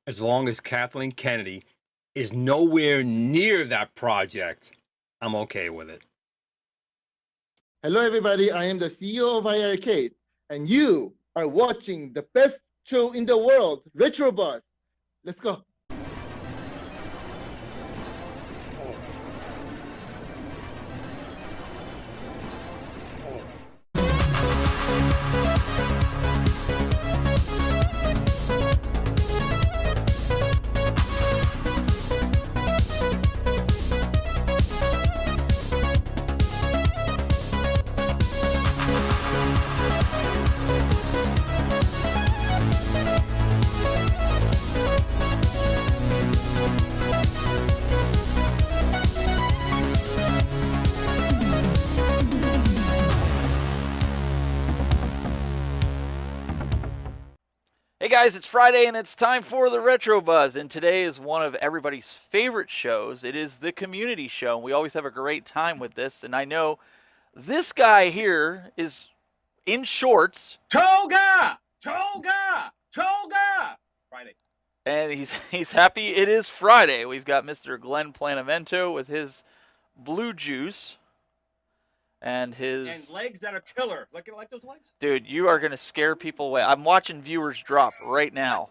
as long as Kathleen Kennedy is nowhere near that project, I'm okay with it. Hello, everybody. I am the CEO of iArcade, and you are watching the best show in the world, Retro Buzz. Let's go. Hey guys, it's Friday and it's time for the Retro Buzz, and today is one of everybody's favorite shows. It is the community show, and we always have a great time with this, and I know this guy here is in shorts. Toga! Toga! Toga! Friday. And he's happy it is Friday. We've got Mr. Glen Planamento with his blue juice. And legs that are killer. Like those legs? Dude, you are gonna scare people away. I'm watching viewers drop right now.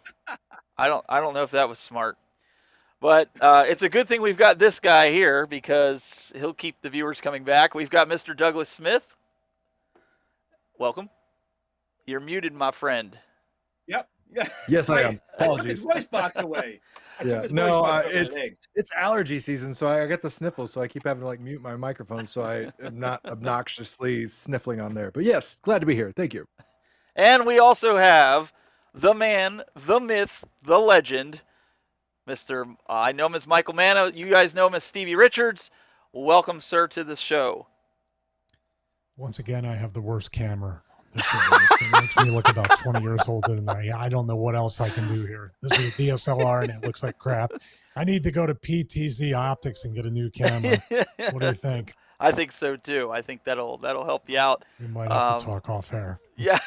I don't know if that was smart, but it's a good thing we've got this guy here because he'll keep the viewers coming back. We've got Mr. Douglas Smith. Welcome. You're muted, my friend. Yep. Yes, I am. Apologies. His voice box away. Yeah, no, it's allergy season, so I get the sniffles, so I keep having to like mute my microphone, so I am not obnoxiously sniffling on there. But yes, glad to be here. Thank you. And we also have the man, the myth, the legend, Mr. I know him as Michael Manna. You guys know him as Stevie Richards. Welcome, sir, to the show. Once again, I have the worst camera. It makes me look about 20 years older than I don't know what else I can do here. This is a DSLR and it looks like crap. I need to go to PTZ Optics and get a new camera. What do you think? I think so too. I think that'll help you out. We might have to talk off air. Yeah.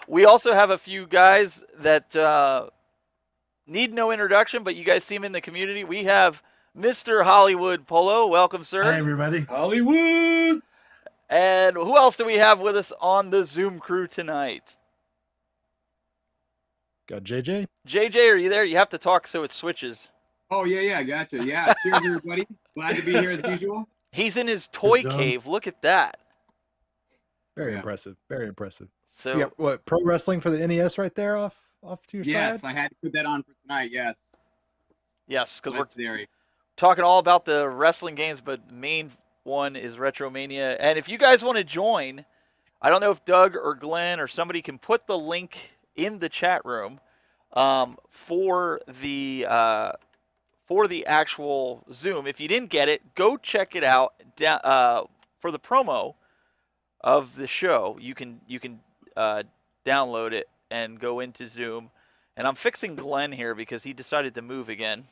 We also have a few guys that need no introduction, but you guys see him in the community. We have Mr. Hollywood Polo. Welcome, sir. Hi, everybody. Hollywood! And who else do we have with us on the Zoom crew tonight? Got JJ. JJ, are you there? You have to talk so it switches. Oh, yeah, gotcha. Yeah, cheers, everybody. Glad to be here as usual. He's in his toy cave. Look at that. Very impressive. Very impressive. So, you got, what, pro wrestling for the NES right there off to your side? Yes, I had to put that on for tonight, yes. Yes, because we're theory. talking all about the wrestling games, but main one is Retromania. And if you guys want to join, I don't know if Doug or Glenn or somebody can put the link in the chat room for the actual Zoom. If you didn't get it, go check it out for the promo of the show. You can download it and go into Zoom. And I'm fixing Glenn here because he decided to move again.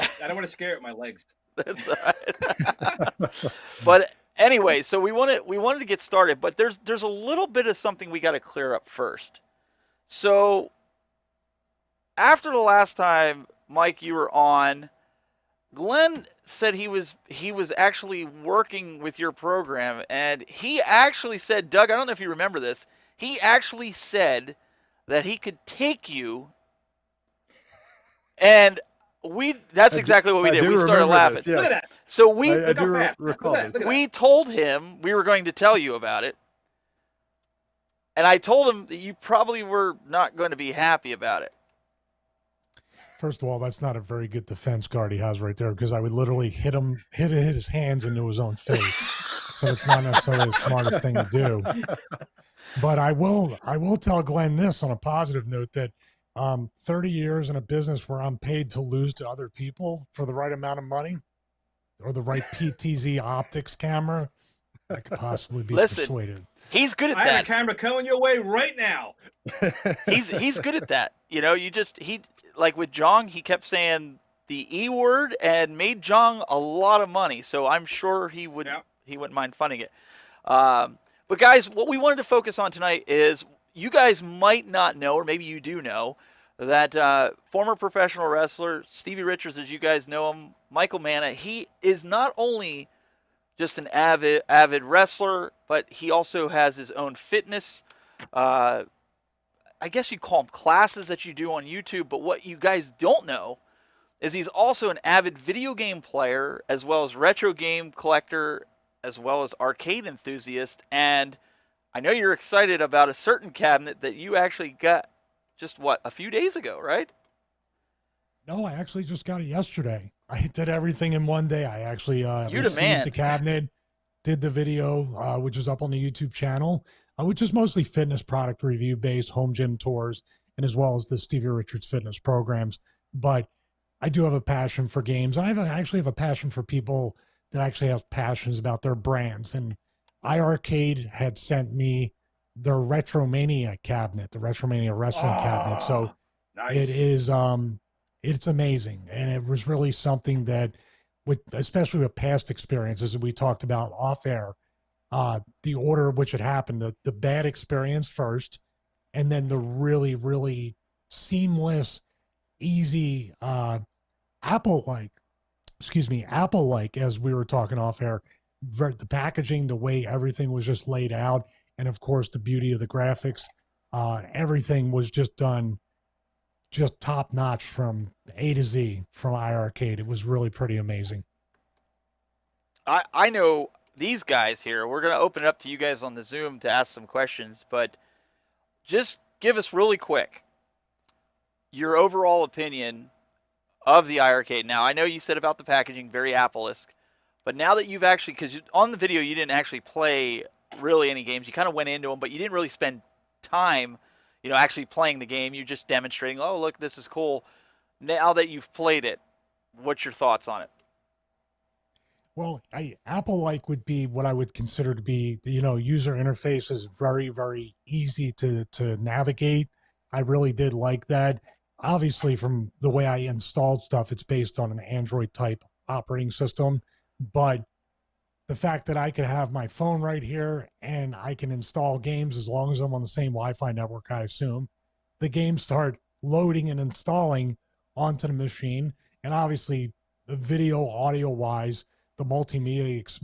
I don't want to scare at my legs. That's all right. But anyway, so we wanted to get started, but there's a little bit of something we got to clear up first. So after the last time, Mike, you were on, Glenn said he was actually working with your program, and he actually said, Doug, I don't know if you remember this, he actually said that he could take you, and that's exactly what we did. We started laughing. This, yes. Look at that. So I do recall this. we told him we were going to tell you about it. And I told him that you probably were not going to be happy about it. First of all, that's not a very good defense guard he has right there, because I would literally hit his hands into his own face. So it's not necessarily the smartest thing to do. But I will tell Glenn this on a positive note, that 30 years in a business where I'm paid to lose to other people for the right amount of money or the right PTZ optics camera, I could possibly be persuaded. He's good at I that. have a camera coming your way right now. He's good at that. You know, like with Jong, he kept saying the E word and made Jong a lot of money. So I'm sure he wouldn't mind funding it. But guys, what we wanted to focus on tonight is you guys might not know, or maybe you do know, that former professional wrestler Stevie Richards, as you guys know him, Michael Manna, he is not only just an avid wrestler, but he also has his own fitness. I guess you call them classes that you do on YouTube. But what you guys don't know is he's also an avid video game player, as well as retro game collector, as well as arcade enthusiast. And I know you're excited about a certain cabinet that you actually got just, what, a few days ago, right? No, I actually just got it yesterday. I did everything in one day. I actually received the cabinet, did the video, which is up on the YouTube channel, which is mostly fitness product review based, home gym tours, and as well as the Stevie Richards fitness programs. But I do have a passion for games. I actually have a passion for people that actually have passions about their brands. And iArcade had sent me their Retromania cabinet, the Retromania wrestling cabinet. So nice. it is, it's amazing. And it was really something that, especially with past experiences that we talked about off air, the order of which it happened, the bad experience first, and then the really, really seamless, easy, Apple-like, as we were talking off air, the packaging, the way everything was just laid out, and of course the beauty of the graphics, everything was just done just top notch from A to Z from iArcade. It was really pretty amazing. I know these guys here, we're going to open it up to you guys on the Zoom to ask some questions, but just give us really quick your overall opinion of the iArcade. Now, I know you said about the packaging, very Apple-esque, but now that you've actually, because on the video you didn't actually play really any games, you kind of went into them, but you didn't really spend time, actually playing the game. You're just demonstrating, oh, look, this is cool. Now that you've played it, what's your thoughts on it? Well, Apple-like would be what I would consider to be, user interface is very, very easy to navigate. I really did like that. Obviously, from the way I installed stuff, it's based on an Android-type operating system. But the fact that I could have my phone right here and I can install games as long as I'm on the same Wi-Fi network, I assume, the games start loading and installing onto the machine. And obviously, the video, audio-wise, the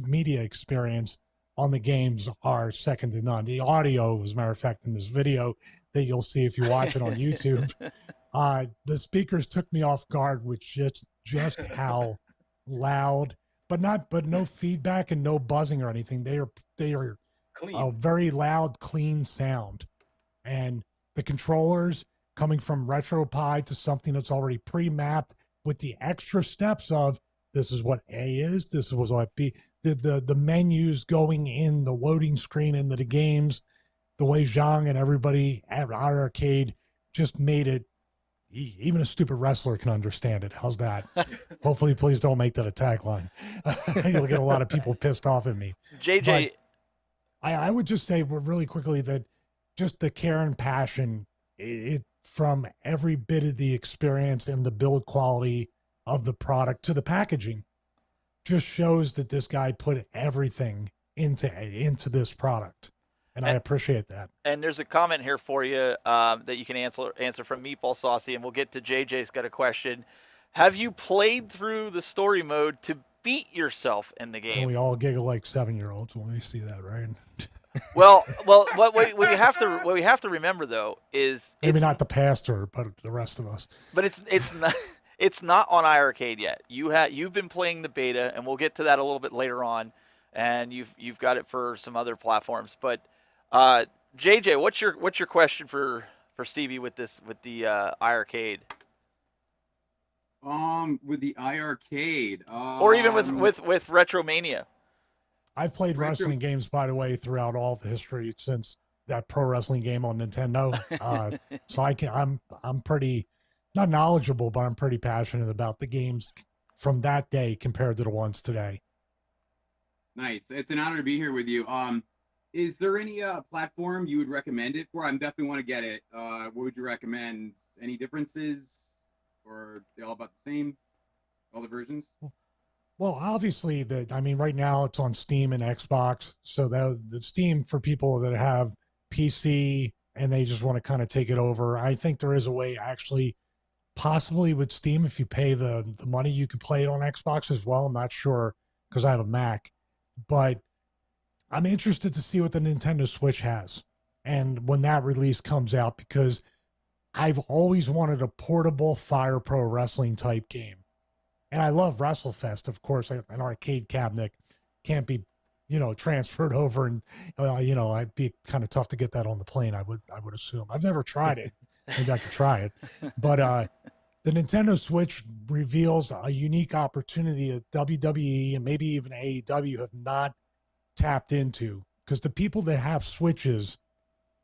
media experience on the games are second to none. The audio, as a matter of fact, in this video that you'll see if you watch it on YouTube, the speakers took me off guard with just how loud, but no feedback and no buzzing or anything. They are Clean. a very loud, clean sound. And the controllers coming from RetroPie to something that's already pre-mapped with the extra steps of this is what A is, this is what B, the menus going in, the loading screen into the games, the way Zhang and everybody at iArcade just made it, even a stupid wrestler can understand it. How's that? Hopefully, please don't make that a tagline. You'll get a lot of people pissed off at me. JJ, but I would just say really quickly that just the care and passion, it from every bit of the experience and the build quality of the product to the packaging just shows that this guy put everything into this product. And I appreciate that. And there's a comment here for you that you can answer from Meatball Saucy, and we'll get to JJ's got a question. Have you played through the story mode to beat yourself in the game? And we all giggle like 7-year-olds when we see that, right? Well, what we have to remember though is maybe not the pastor, but the rest of us. But it's not on iArcade yet. You've been playing the beta, and we'll get to that a little bit later on, and you've got it for some other platforms. But JJ, what's your question for Stevie with the iArcade? With the iArcade, or even with Retromania. I've played wrestling games, by the way, throughout all the history since that pro wrestling game on Nintendo. So I'm pretty not knowledgeable, but I'm pretty passionate about the games from that day compared to the ones today. Nice. It's an honor to be here with you. Is there any platform you would recommend it for? I definitely want to get it. What would you recommend? Any differences, or are they all about the same? All the versions? Well, obviously, right now it's on Steam and Xbox. So the Steam for people that have PC and they just want to kind of take it over. I think there is a way, actually, possibly with Steam, if you pay the money, you can play it on Xbox as well. I'm not sure because I have a Mac, but I'm interested to see what the Nintendo Switch has and when that release comes out, because I've always wanted a portable Fire Pro Wrestling type game. And I love WrestleFest, of course. An arcade cabinet can't be, transferred over, and I'd be kind of tough to get that on the plane. I would assume. I've never tried it. Maybe I could try it. But the Nintendo Switch reveals a unique opportunity that WWE and maybe even AEW have not tapped into, because the people that have Switches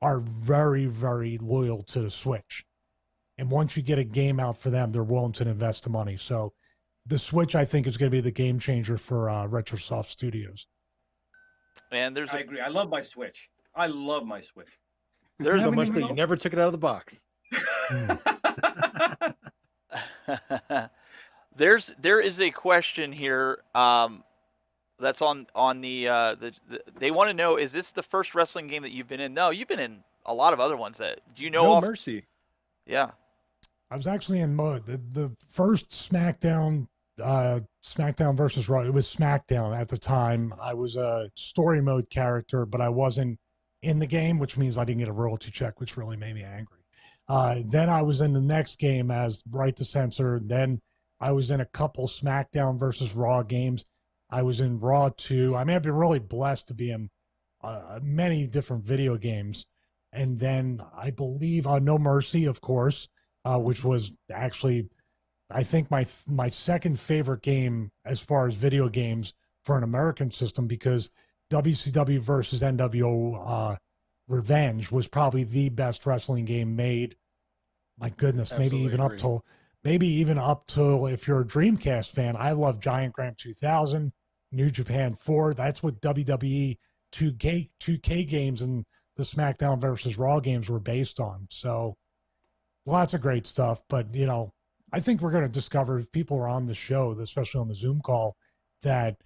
are very, very loyal to the Switch. And once you get a game out for them, they're willing to invest the money. So the Switch, I think, is going to be the game changer for Retrosoft Studios. And I agree. I love my Switch. I love my Switch. There's so much that you never took it out of the box. There is a question here that's on the they want to know, is this the first wrestling game that you've been in? No, you've been in a lot of other ones that No Mercy. Yeah. I was actually in mode. The first SmackDown versus Raw, it was SmackDown at the time. I was a story mode character, but I wasn't in the game, which means I didn't get a royalty check, which really made me angry. Then I was in the next game as Right to Censor. Then I was in a couple SmackDown versus Raw games. I was in Raw 2. I mean, I've been really blessed to be in many different video games. And then I believe No Mercy, of course, which was actually, I think, my second favorite game as far as video games for an American system, because WCW versus NWO Revenge was probably the best wrestling game made. My goodness, maybe even up till if you're a Dreamcast fan, I love Giant Graham 2000, New Japan 4. That's what WWE 2K games and the SmackDown versus Raw games were based on. So lots of great stuff. But, I think we're going to discover, if people are on the show, especially on the Zoom call, that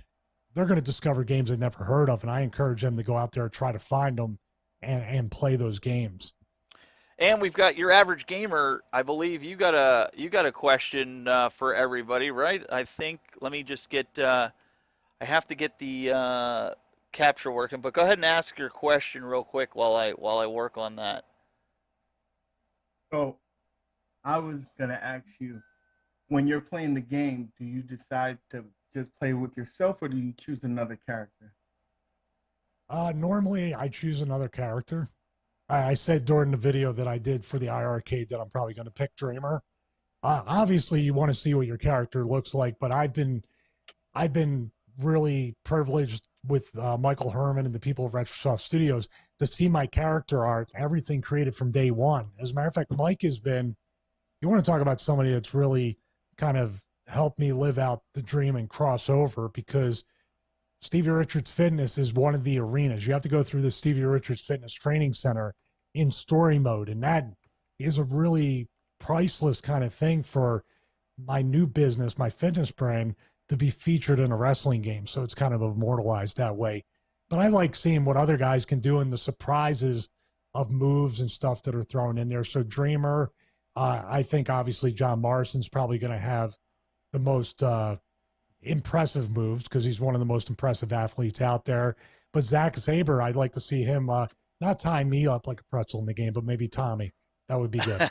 they're going to discover games they've never heard of. And I encourage them to go out there and try to find them and play those games. And we've got Your Average Gamer. I believe you got a question for everybody, right? I think, let me just get, I have to get the capture working, but go ahead and ask your question real quick while I work on that. So I was gonna ask you, when you're playing the game, do you decide to just play with yourself, or do you choose another character? Normally I choose another character. I said during the video that I did for the iArcade that I'm probably going to pick Dreamer. Obviously you want to see what your character looks like, but I've been really privileged with Michael Herman and the people of Retrosoft Studios to see my character art, everything created from day one. As a matter of fact, Mike has been, you want to talk about somebody that's really kind of helped me live out the dream and cross over, because Stevie Richards Fitness is one of the arenas. You have to go through the Stevie Richards Fitness Training Center in story mode, and that is a really priceless kind of thing for my new business, my fitness brand, to be featured in a wrestling game. So it's kind of immortalized that way. But I like seeing what other guys can do and the surprises of moves and stuff that are thrown in there. So Dreamer, I think obviously John Morrison's probably going to have the most impressive moves, because he's one of the most impressive athletes out there. But Zack Sabre, I'd like to see him not tie me up like a pretzel in the game, but maybe Tommy. That would be good.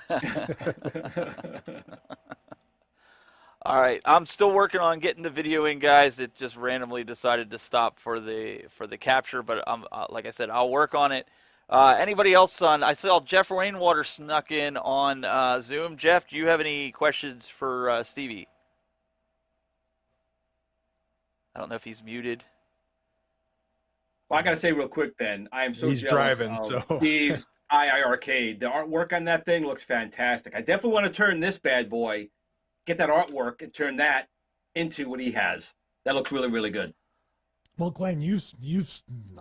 All right, I'm still working on getting the video in, guys. It just randomly decided to stop for the capture, but like I said, I'll work on it. Anybody else on? I saw Jeff Rainwater snuck in on Zoom. Jeff, do you have any questions for Stevie? I don't know if he's muted. Well, I got to say real quick then, I am so He's jealous driving, of so. Steve's Arcade. The artwork on that thing looks fantastic. I definitely want to turn this bad boy, get that artwork, and turn that into what he has. That looks really, really good. Well, Glenn, you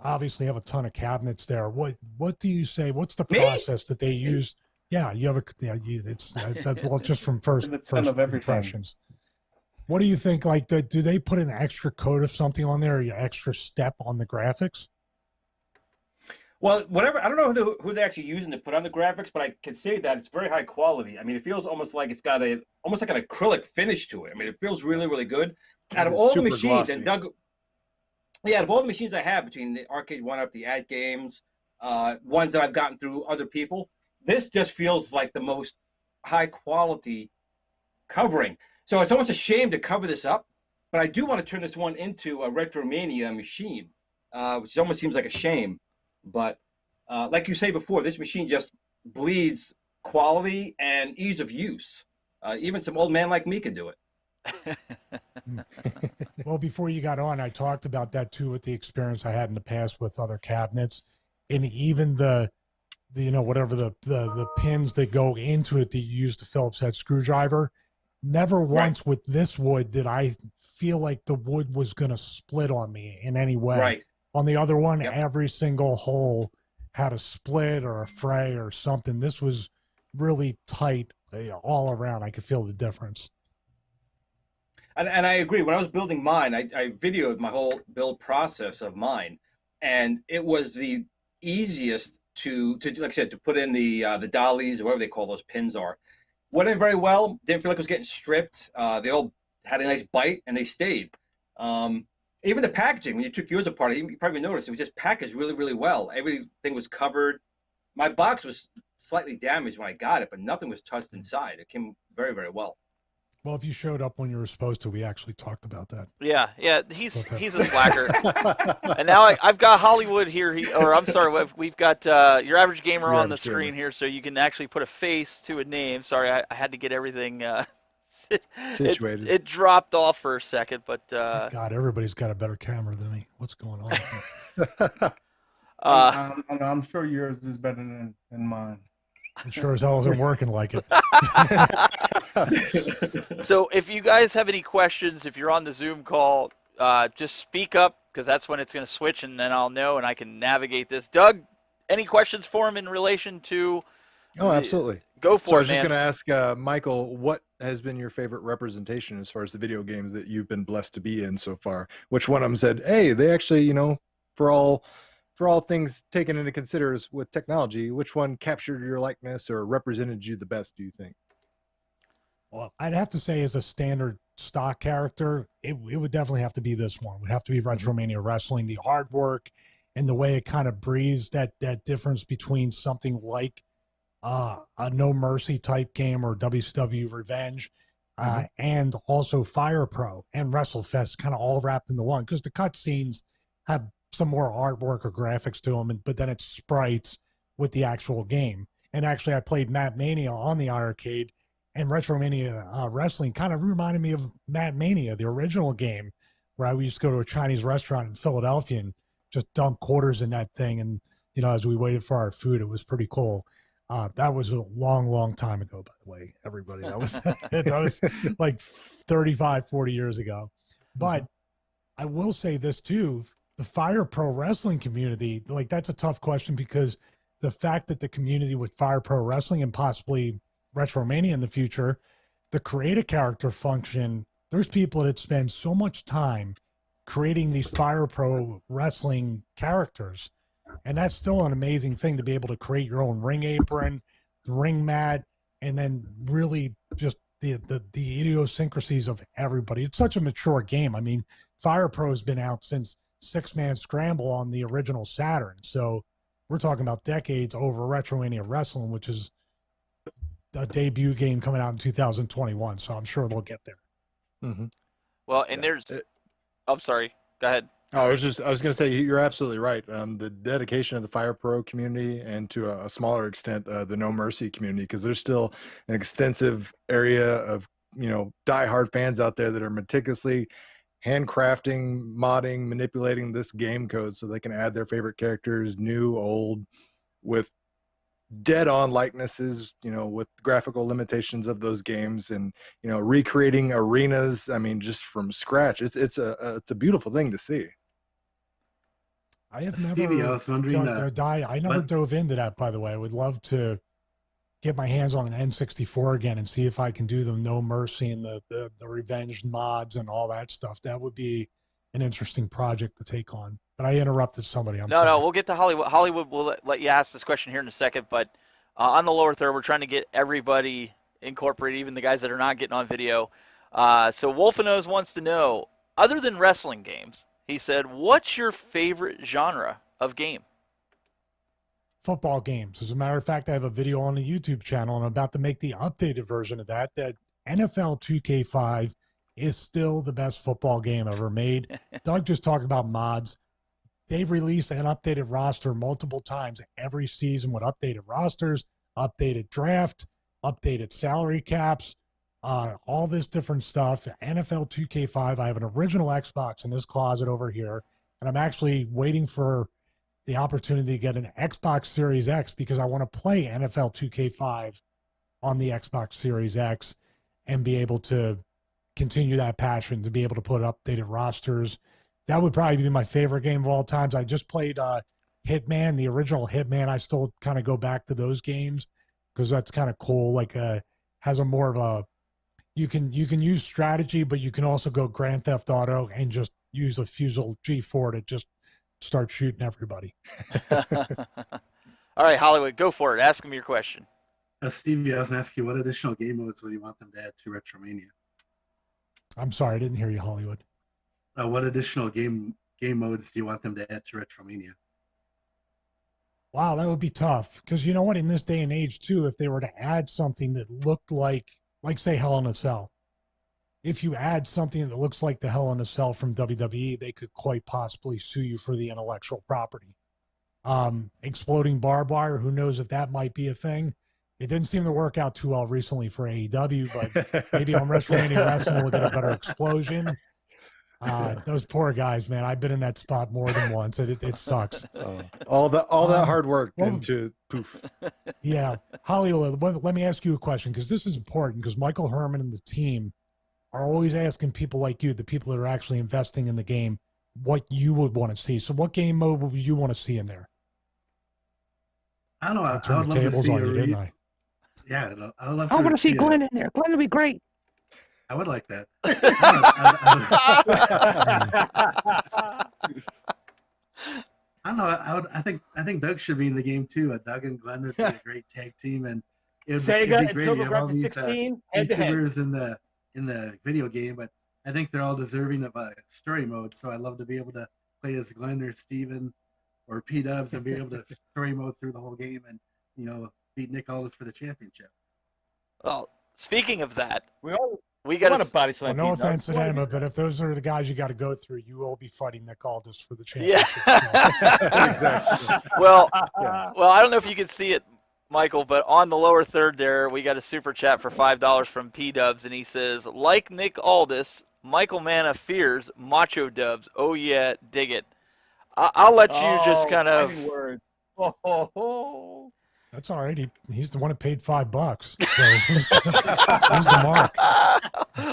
obviously have a ton of cabinets there. What do you say? What's the process that they use? Yeah, you have well, just from first impressions. What do you think? Like, do they put an extra coat of something on there, or an extra step on the graphics? Well, whatever. I don't know who they're actually using to put on the graphics, but I can say that it's very high quality. I mean, it feels almost like it's got almost like an acrylic finish to it. I mean, it feels really, really good. Out of all the machines, glossy. and Doug, yeah, out of all the machines I have between the Arcade 1-Up, the ATGames, ones that I've gotten through other people, this just feels like the most high quality covering. So it's almost a shame to cover this up, but I do want to turn this one into a Retromania machine, which almost seems like a shame. But like you say before, this machine just bleeds quality and ease of use. Even some old man like me can do it. Well, before you got on, I talked about that too with the experience I had in the past with other cabinets, and even the whatever the pins that go into it that you use the Phillips head screwdriver. Never once with this wood did I feel like the wood was going to split on me in any way. Right. On the other one, every single hole had a split or a fray or something. This was really tight all around. I could feel the difference. And I agree. When I was building mine, I videoed my whole build process of mine, and it was the easiest to like I said, to put in the dollies or whatever they call those pins are. Went in very well. Didn't feel like it was getting stripped. They all had a nice bite and they stayed. Even the packaging, when you took yours apart, you probably noticed it was just packaged really, really well. Everything was covered. My box was slightly damaged when I got it, but nothing was touched inside. It came very, very well. Well, if you showed up when you were supposed to, we actually talked about that. Yeah, he's a slacker. And now I've got Hollywood here, or I'm sorry, we've got your average gamer on the screen here, so you can actually put a face to a name. Sorry, I had to get everything situated. It dropped off for a second, but God, everybody's got a better camera than me. What's going on? I'm sure yours is better than mine. I'm sure as hell isn't working like it. So if you guys have any questions, if you're on the Zoom call, just speak up, because that's when it's going to switch, and then I'll know and I can navigate this. Doug, any questions for him in relation to? Oh, absolutely. Go for it, I was man. just going to ask Michael, what has been your favorite representation as far as the video games that you've been blessed to be in so far? Which one of them said, hey, they actually, for all things taken into consideration with technology, which one captured your likeness or represented you the best, do you think? Well, I'd have to say as a standard stock character, it would definitely have to be this one. It would have to be Retromania Wrestling, the hard work and the way it kind of breathes that difference between something like a No Mercy type game or WCW Revenge, and also Fire Pro and WrestleFest kind of all wrapped into one, because the cutscenes have some more artwork or graphics to them, but then it's sprites with the actual game. And actually, I played Mat Mania on the arcade, and Retromania Wrestling kind of reminded me of Mat Mania, the original game, where I used to go to a Chinese restaurant in Philadelphia and just dump quarters in that thing. And, as we waited for our food, it was pretty cool. That was a long, long time ago, by the way, everybody. That was like 35, 40 years ago. But I will say this too, the Fire Pro Wrestling community, like that's a tough question, because the fact that the community with Fire Pro Wrestling and possibly Retromania in the future, the create a character function, there's people that spend so much time creating these Fire Pro Wrestling characters. And that's still an amazing thing to be able to create your own ring apron, ring mat, and then really just the idiosyncrasies of everybody. It's such a mature game. I mean, Fire Pro has been out since Six-Man Scramble on the original Saturn. So we're talking about decades over Retromania Wrestling, which is a debut game coming out in 2021. So I'm sure they'll get there. Well, and there's, I'm sorry, go ahead. I was going to say, you're absolutely right. The dedication of the Fire Pro community, and to a smaller extent, the No Mercy community, because there's still an extensive area of, diehard fans out there that are meticulously handcrafting, modding, manipulating this game code so they can add their favorite characters, new, old, with dead-on likenesses, with graphical limitations of those games, and recreating arenas. I mean, just from scratch. It's a beautiful thing to see. I have Stevie, never I was wondering I never dove into that, by the way. I would love to get my hands on an N64 again and see if I can do the No Mercy and the Revenge mods and all that stuff. That would be an interesting project to take on. But I interrupted somebody. I'm No, sorry. no, we'll get to Hollywood. Hollywood, we'll let you ask this question here in a second. But on the lower third, we're trying to get everybody incorporated, even the guys that are not getting on video. So Wolfenose wants to know, other than wrestling games, he said, what's your favorite genre of game? Football games. As a matter of fact, I have a video on the YouTube channel, and I'm about to make the updated version of that. That NFL 2K5 is still the best football game ever made. Doug just talked about mods. They've released an updated roster multiple times every season with updated rosters, updated draft, updated salary caps, all this different stuff. NFL 2K5. I have an original Xbox in this closet over here, and I'm actually waiting for the opportunity to get an Xbox Series X because I want to play NFL 2K5 on the Xbox Series X and be able to continue that passion, to be able to put updated rosters. That would probably be my favorite game of all times. I just played Hitman, the original Hitman. I still kind of go back to those games because that's kind of cool. Like has a more of a, you can use strategy, but you can also go Grand Theft Auto and just use a Fusil G4 to just start shooting everybody. All right, Hollywood, go for it. Ask him your question. Stevie, I was going to ask you, what additional game modes would you want them to add to Retromania? I'm sorry, I didn't hear you, Hollywood. What additional game modes do you want them to add to Retromania? Wow, that would be tough. Because you know what? In this day and age, too, if they were to add something that looked like say, Hell in a Cell. If you add something that looks like the Hell in a Cell from WWE, they could quite possibly sue you for the intellectual property. Exploding barbed wire, who knows if that might be a thing. It didn't seem to work out too well recently for AEW, but maybe on WrestleMania Wrestling we'll get a better explosion. Those poor guys, man. I've been in that spot more than once. It sucks. All that hard work into poof. Yeah. Hollywood, let me ask you a question, because this is important, because Michael Herman and the team are always asking people like you, the people that are actually investing in the game, what you would want to see. So what game mode would you want to see in there? I don't know. I turned the tables on you, didn't I? Yeah, I would love I want to see Glen in there. Glen would be great. I would like that. I don't know. I think Doug should be in the game too. Doug and Glenn would be a great tag team, and it'd be great. You have all these YouTubers in the video game, but I think they're all deserving of a story mode. So I'd love to be able to play as Glenn or Steven or P-Dubs and be able to story mode through the whole game and beat Nick Aldis for the championship. Well, speaking of that, we got a body slam. No offense to them, but if those are the guys you got to go through, you will be fighting Nick Aldis for the championship. Yeah. Exactly. Well, I don't know if you can see it, Michael, but on the lower third there, we got a super chat for $5 from P-Dubs, and he says, like Nick Aldis, Michael Manna fears Macho Dubs. Oh, yeah, dig it. I'll let you just kind of... That's all right. He's the one that paid $5. So who's the mark?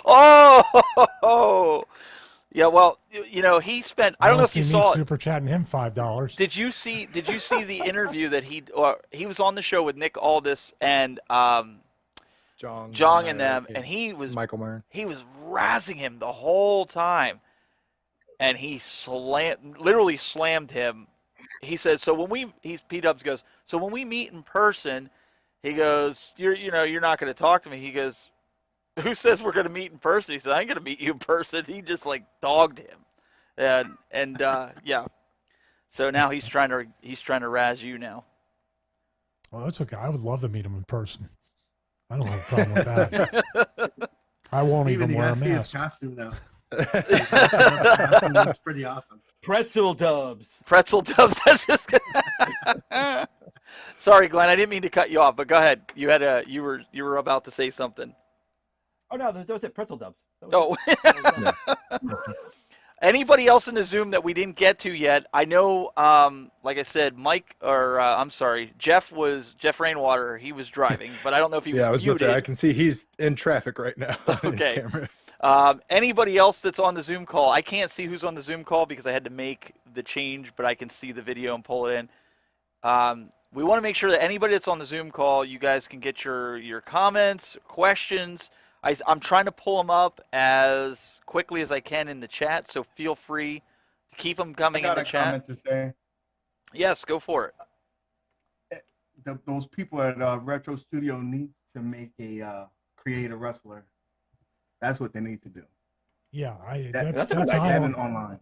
Oh, yeah. Well, he spent. I don't know if you saw super chatting him $5. Did you see the interview that he was on the show with Nick Aldis and Jong and them, and he was Michael Myron. He was razzing him the whole time, and he literally slammed him. He said, so when P-Dubs goes, so when we meet in person, he goes, you're not going to talk to me. He goes, who says we're going to meet in person? He said, I ain't going to meet you in person. He just dogged him. And yeah. So now he's trying to razz you now. Well, that's okay. I would love to meet him in person. I don't have a problem with that. I won't even wear a mask. His costume now. That's pretty awesome. Pretzel Dubs. That's just. Sorry, Glenn. I didn't mean to cut you off, but go ahead. You were about to say something. Oh no, that was it. Pretzel Dubs. Oh. Anybody else in the Zoom that we didn't get to yet? I know, like I said, Jeff Rainwater. He was driving, but I don't know if he was I was muted. about to say, I can see he's in traffic right now. Okay. Anybody else that's on the Zoom call? I can't see who's on the Zoom call because I had to make the change, but I can see the video and pull it in. We want to make sure that anybody that's on the Zoom call, you guys can get your comments, questions. I'm trying to pull them up as quickly as I can in the chat, so feel free to keep them coming in the chat. Comment to say. Yes, go for it. Those people at Retro Studio need to make a create a wrestler. That's what they need to do. Yeah, that's online.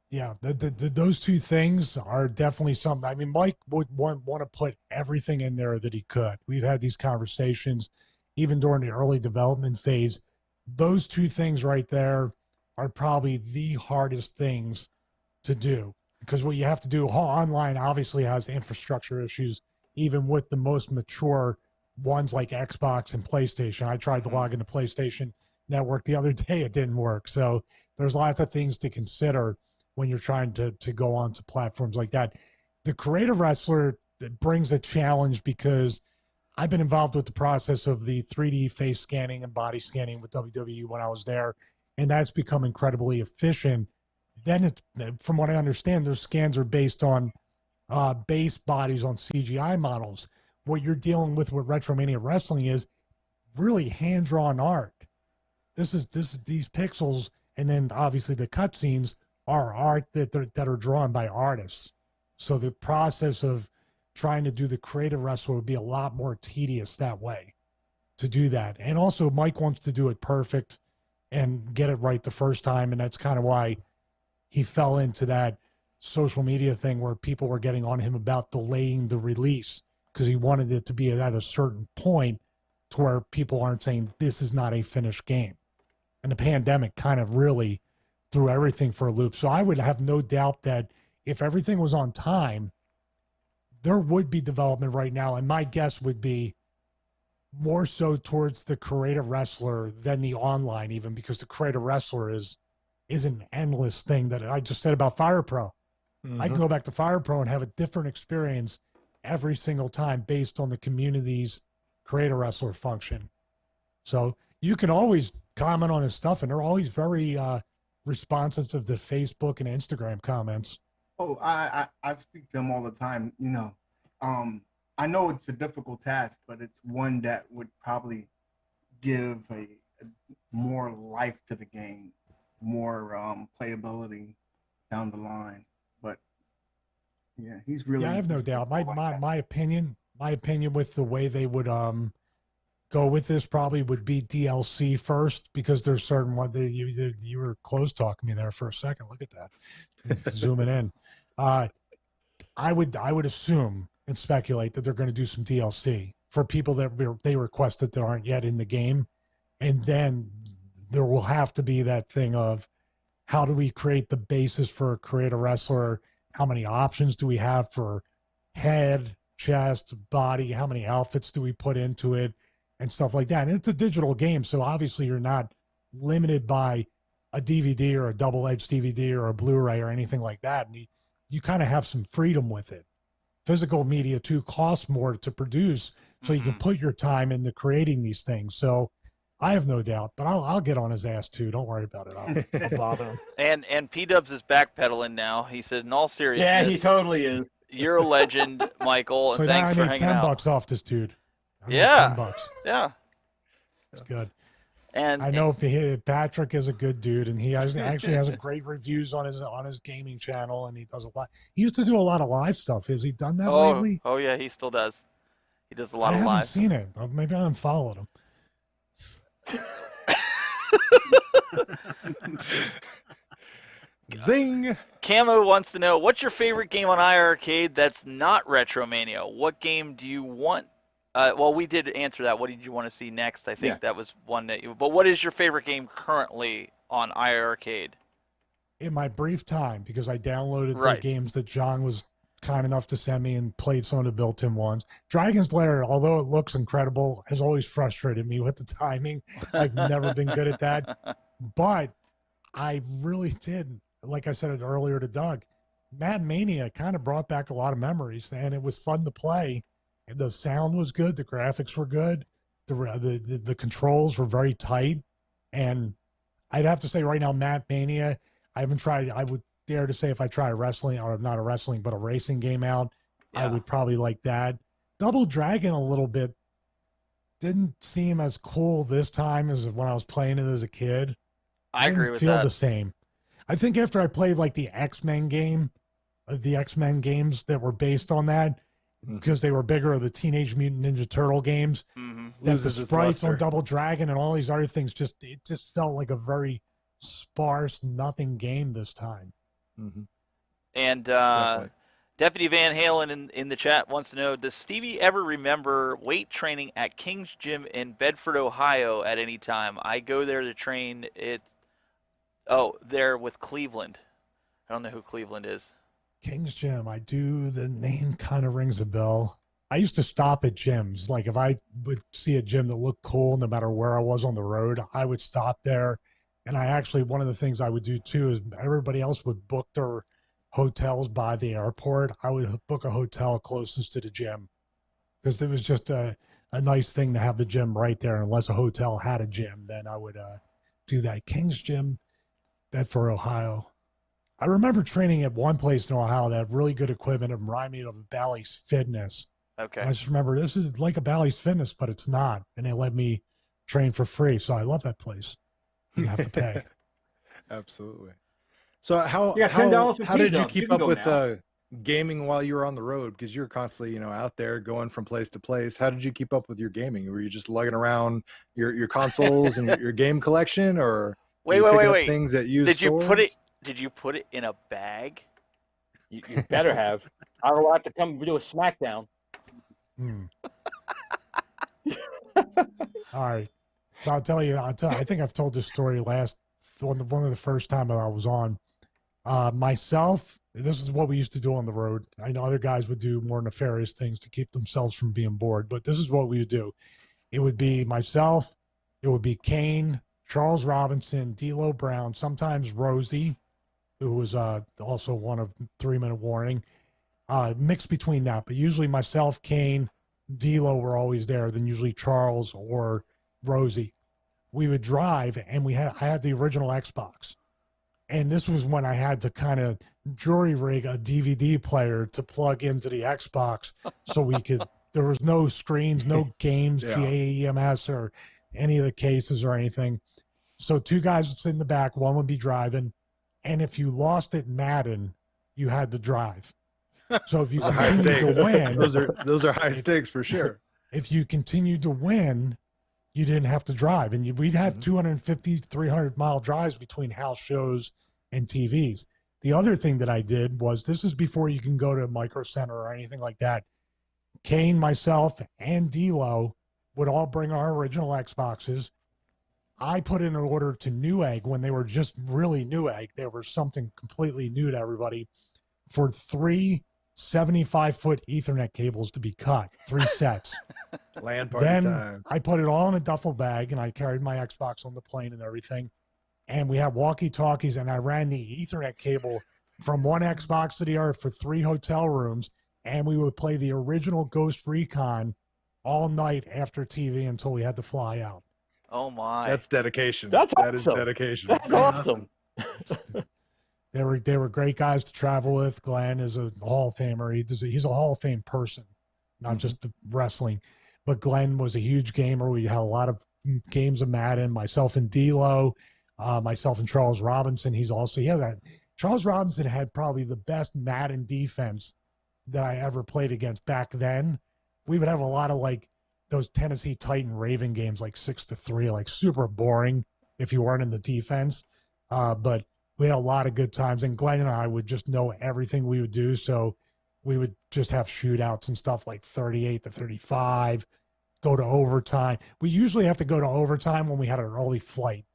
Yeah, those two things are definitely something. I mean, Mike would want to put everything in there that he could. We've had these conversations even during the early development phase. Those two things right there are probably the hardest things to do, because what you have to do online obviously has infrastructure issues, even with the most mature ones like Xbox and PlayStation. I tried to log into PlayStation Network the other day. It didn't work. So there's lots of things to consider when you're trying to go onto platforms like that. The creative wrestler brings a challenge, because I've been involved with the process of the 3D face scanning and body scanning with WWE when I was there, and that's become incredibly efficient. Then, from what I understand, those scans are based on base bodies on CGI models. What you're dealing with Retromania Wrestling is really hand-drawn art. This is these pixels, and then obviously the cutscenes are art that are drawn by artists. So the process of trying to do the creative wrestler would be a lot more tedious that way to do that. And also Mike wants to do it perfect and get it right the first time. And that's kind of why he fell into that social media thing where people were getting on him about delaying the release, because he wanted it to be at a certain point to where people aren't saying this is not a finished game. And the pandemic kind of really threw everything for a loop. So I would have no doubt that if everything was on time, there would be development right now. And my guess would be more so towards the creative wrestler than the online, even, because the creative wrestler is an endless thing that I just said about Fire Pro. I can go back to Fire Pro and have a different experience every single time based on the community's creative wrestler function. So you can always comment on his stuff, and they're always very responsive to the Facebook and Instagram comments. Oh, I speak to them all the time. You know, I know it's a difficult task, but it's one that would probably give a more life to the game, more playability down the line. But yeah, he's really. Yeah, I have no doubt. My opinion with the way they would go with this probably would be DLC first, because there's certain one that you were close talking me there for a second. Look at that, zooming in. I would assume and speculate that they're going to do some DLC for people that they requested that aren't yet in the game, and then there will have to be that thing of how do we create the basis for a creative wrestler? How many options do we have for head, chest, body? How many outfits do we put into it? And stuff like that. And it's a digital game, so obviously you're not limited by a DVD or a double-edged DVD or a Blu-ray or anything like that. And you kind of have some freedom with it. Physical media, too, costs more to produce, so you can put your time into creating these things. So I have no doubt, but I'll get on his ass, too. Don't worry about it. I'll bother him. And P-Dubs is backpedaling now. He said, in all seriousness. Yeah, he totally is. You're a legend, Michael, and so thanks for now I hanging need out. $10 off this dude. Yeah. $10. Yeah. That's good. And I know Patrick is a good dude, and he actually has great reviews on his gaming channel, and he does a lot. He used to do a lot of live stuff. Has he done that lately? Oh yeah, he still does. He does a lot of I live. haven't seen it. Maybe I unfollowed him. Zing. Camo wants to know, what's your favorite game on iArcade that's not Retromania? What game do you want? Well, we did answer that. What did you want to see next? I think that was one that you. But what is your favorite game currently on iArcade? In my brief time, because I downloaded the games that John was kind enough to send me and played some of the built-in ones. Dragon's Lair, although it looks incredible, has always frustrated me with the timing. I've never been good at that. But I really did, like I said earlier to Doug, Mad Mania kind of brought back a lot of memories, and it was fun to play. And the sound was good, the graphics were good, the controls were very tight, and I'd have to say right now, Mad Mania, I haven't tried. I would dare to say if I try a wrestling, or not a wrestling, but a racing game out, I would probably like that. Double Dragon a little bit didn't seem as cool this time as when I was playing it as a kid. I agree didn't with feel that. the same. I think after I played like the X-Men game, the X-Men games that were based on that, because they were bigger, the Teenage Mutant Ninja Turtle games, that the sprites on Double Dragon and all these other things, it just felt like a very sparse, nothing game this time. And Deputy Van Halen in the chat wants to know, does Stevie ever remember weight training at King's Gym in Bedford, Ohio at any time? I go there to train. There with Cleveland. I don't know who Cleveland is. King's Gym, I do. The name kind of rings a bell. I used to stop at gyms. Like if I would see a gym that looked cool, no matter where I was on the road, I would stop there. And one of the things I would do too is everybody else would book their hotels by the airport. I would book a hotel closest to the gym because it was just a nice thing to have the gym right there. Unless a hotel had a gym, then I would do that. King's Gym, Bedford, Ohio. I remember training at one place in Ohio that had really good equipment. It reminded me of Bally's Fitness. Okay. And I just remember this is like a Bally's Fitness, but it's not. And they let me train for free. So I love that place. You have to pay. Absolutely. So how $10 did you keep up with gaming while you were on the road? Because you're constantly, out there going from place to place. How did you keep up with your gaming? Were you just lugging around your consoles and your game collection, or wait, things that use Did you put it in a bag? You better have. I will have to come do a SmackDown. All right. So I'll tell you, I think I've told this story one of the first time I was on. Myself, this is what we used to do on the road. I know other guys would do more nefarious things to keep themselves from being bored, but this is what we would do. It would be myself, it would be Kane, Charles Robinson, D'Lo Brown, sometimes Rosie, who was also one of 3 Minute Warning, mixed between that. But usually myself, Kane, D'Lo were always there, then usually Charles or Rosie. We would drive, and I had the original Xbox. And this was when I had to kind of jury rig a DVD player to plug into the Xbox so there was no screens, no games, GAEMS or any of the cases or anything. So 2 guys would sit in the back, one would be driving. And if you lost at Madden, you had to drive. So if you continued to win, those are high stakes for sure. If you continued to win, you didn't have to drive. And we'd have 250, 300-mile drives between house shows and TVs. The other thing that I did was, this is before you can go to Micro Center or anything like that. Kane, myself, and D'Lo would all bring our original Xboxes. I put in an order to Newegg when they were just really Newegg. They were something completely new to everybody, for 3 75-foot Ethernet cables to be cut, 3 sets. Land party then time. I put it all in a duffel bag, and I carried my Xbox on the plane and everything. And we had walkie-talkies, and I ran the Ethernet cable from one Xbox to the other for 3 hotel rooms, and we would play the original Ghost Recon all night after TV until we had to fly out. Oh my! That's dedication. That is dedication. That's awesome. They were great guys to travel with. Glen is a Hall of Famer. He's a Hall of Fame person, not just the wrestling. But Glen was a huge gamer. We had a lot of games of Madden. Myself and D'Lo, myself and Charles Robinson. Charles Robinson had probably the best Madden defense that I ever played against back then. We would have a lot of like those Tennessee Titan Raven games, like 6-3, like super boring if you weren't in the defense. But we had a lot of good times, and Glen and I would just know everything we would do. So we would just have shootouts and stuff like 38-35, go to overtime. We usually have to go to overtime when we had an early flight.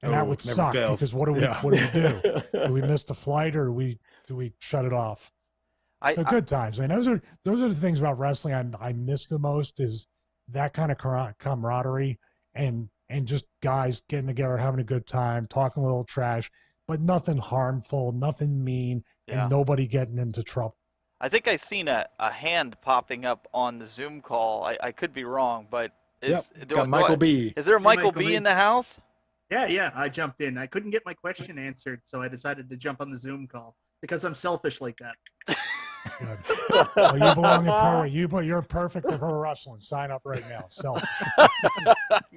And that would suck because what do we do? Do we miss the flight, or do we shut it off? Good times. I mean, those are the things about wrestling I miss the most, is that kind of camaraderie and just guys getting together, having a good time, talking a little trash, but nothing harmful, nothing mean, and nobody getting into trouble. I think I seen a hand popping up on the Zoom call. I could be wrong, but Michael B. Is there a Michael B in the house? Yeah, I jumped in. I couldn't get my question answered, so I decided to jump on the Zoom call because I'm selfish like that. Well, you belong in pro. You're perfect for pro wrestling. Sign up right now. Selfish.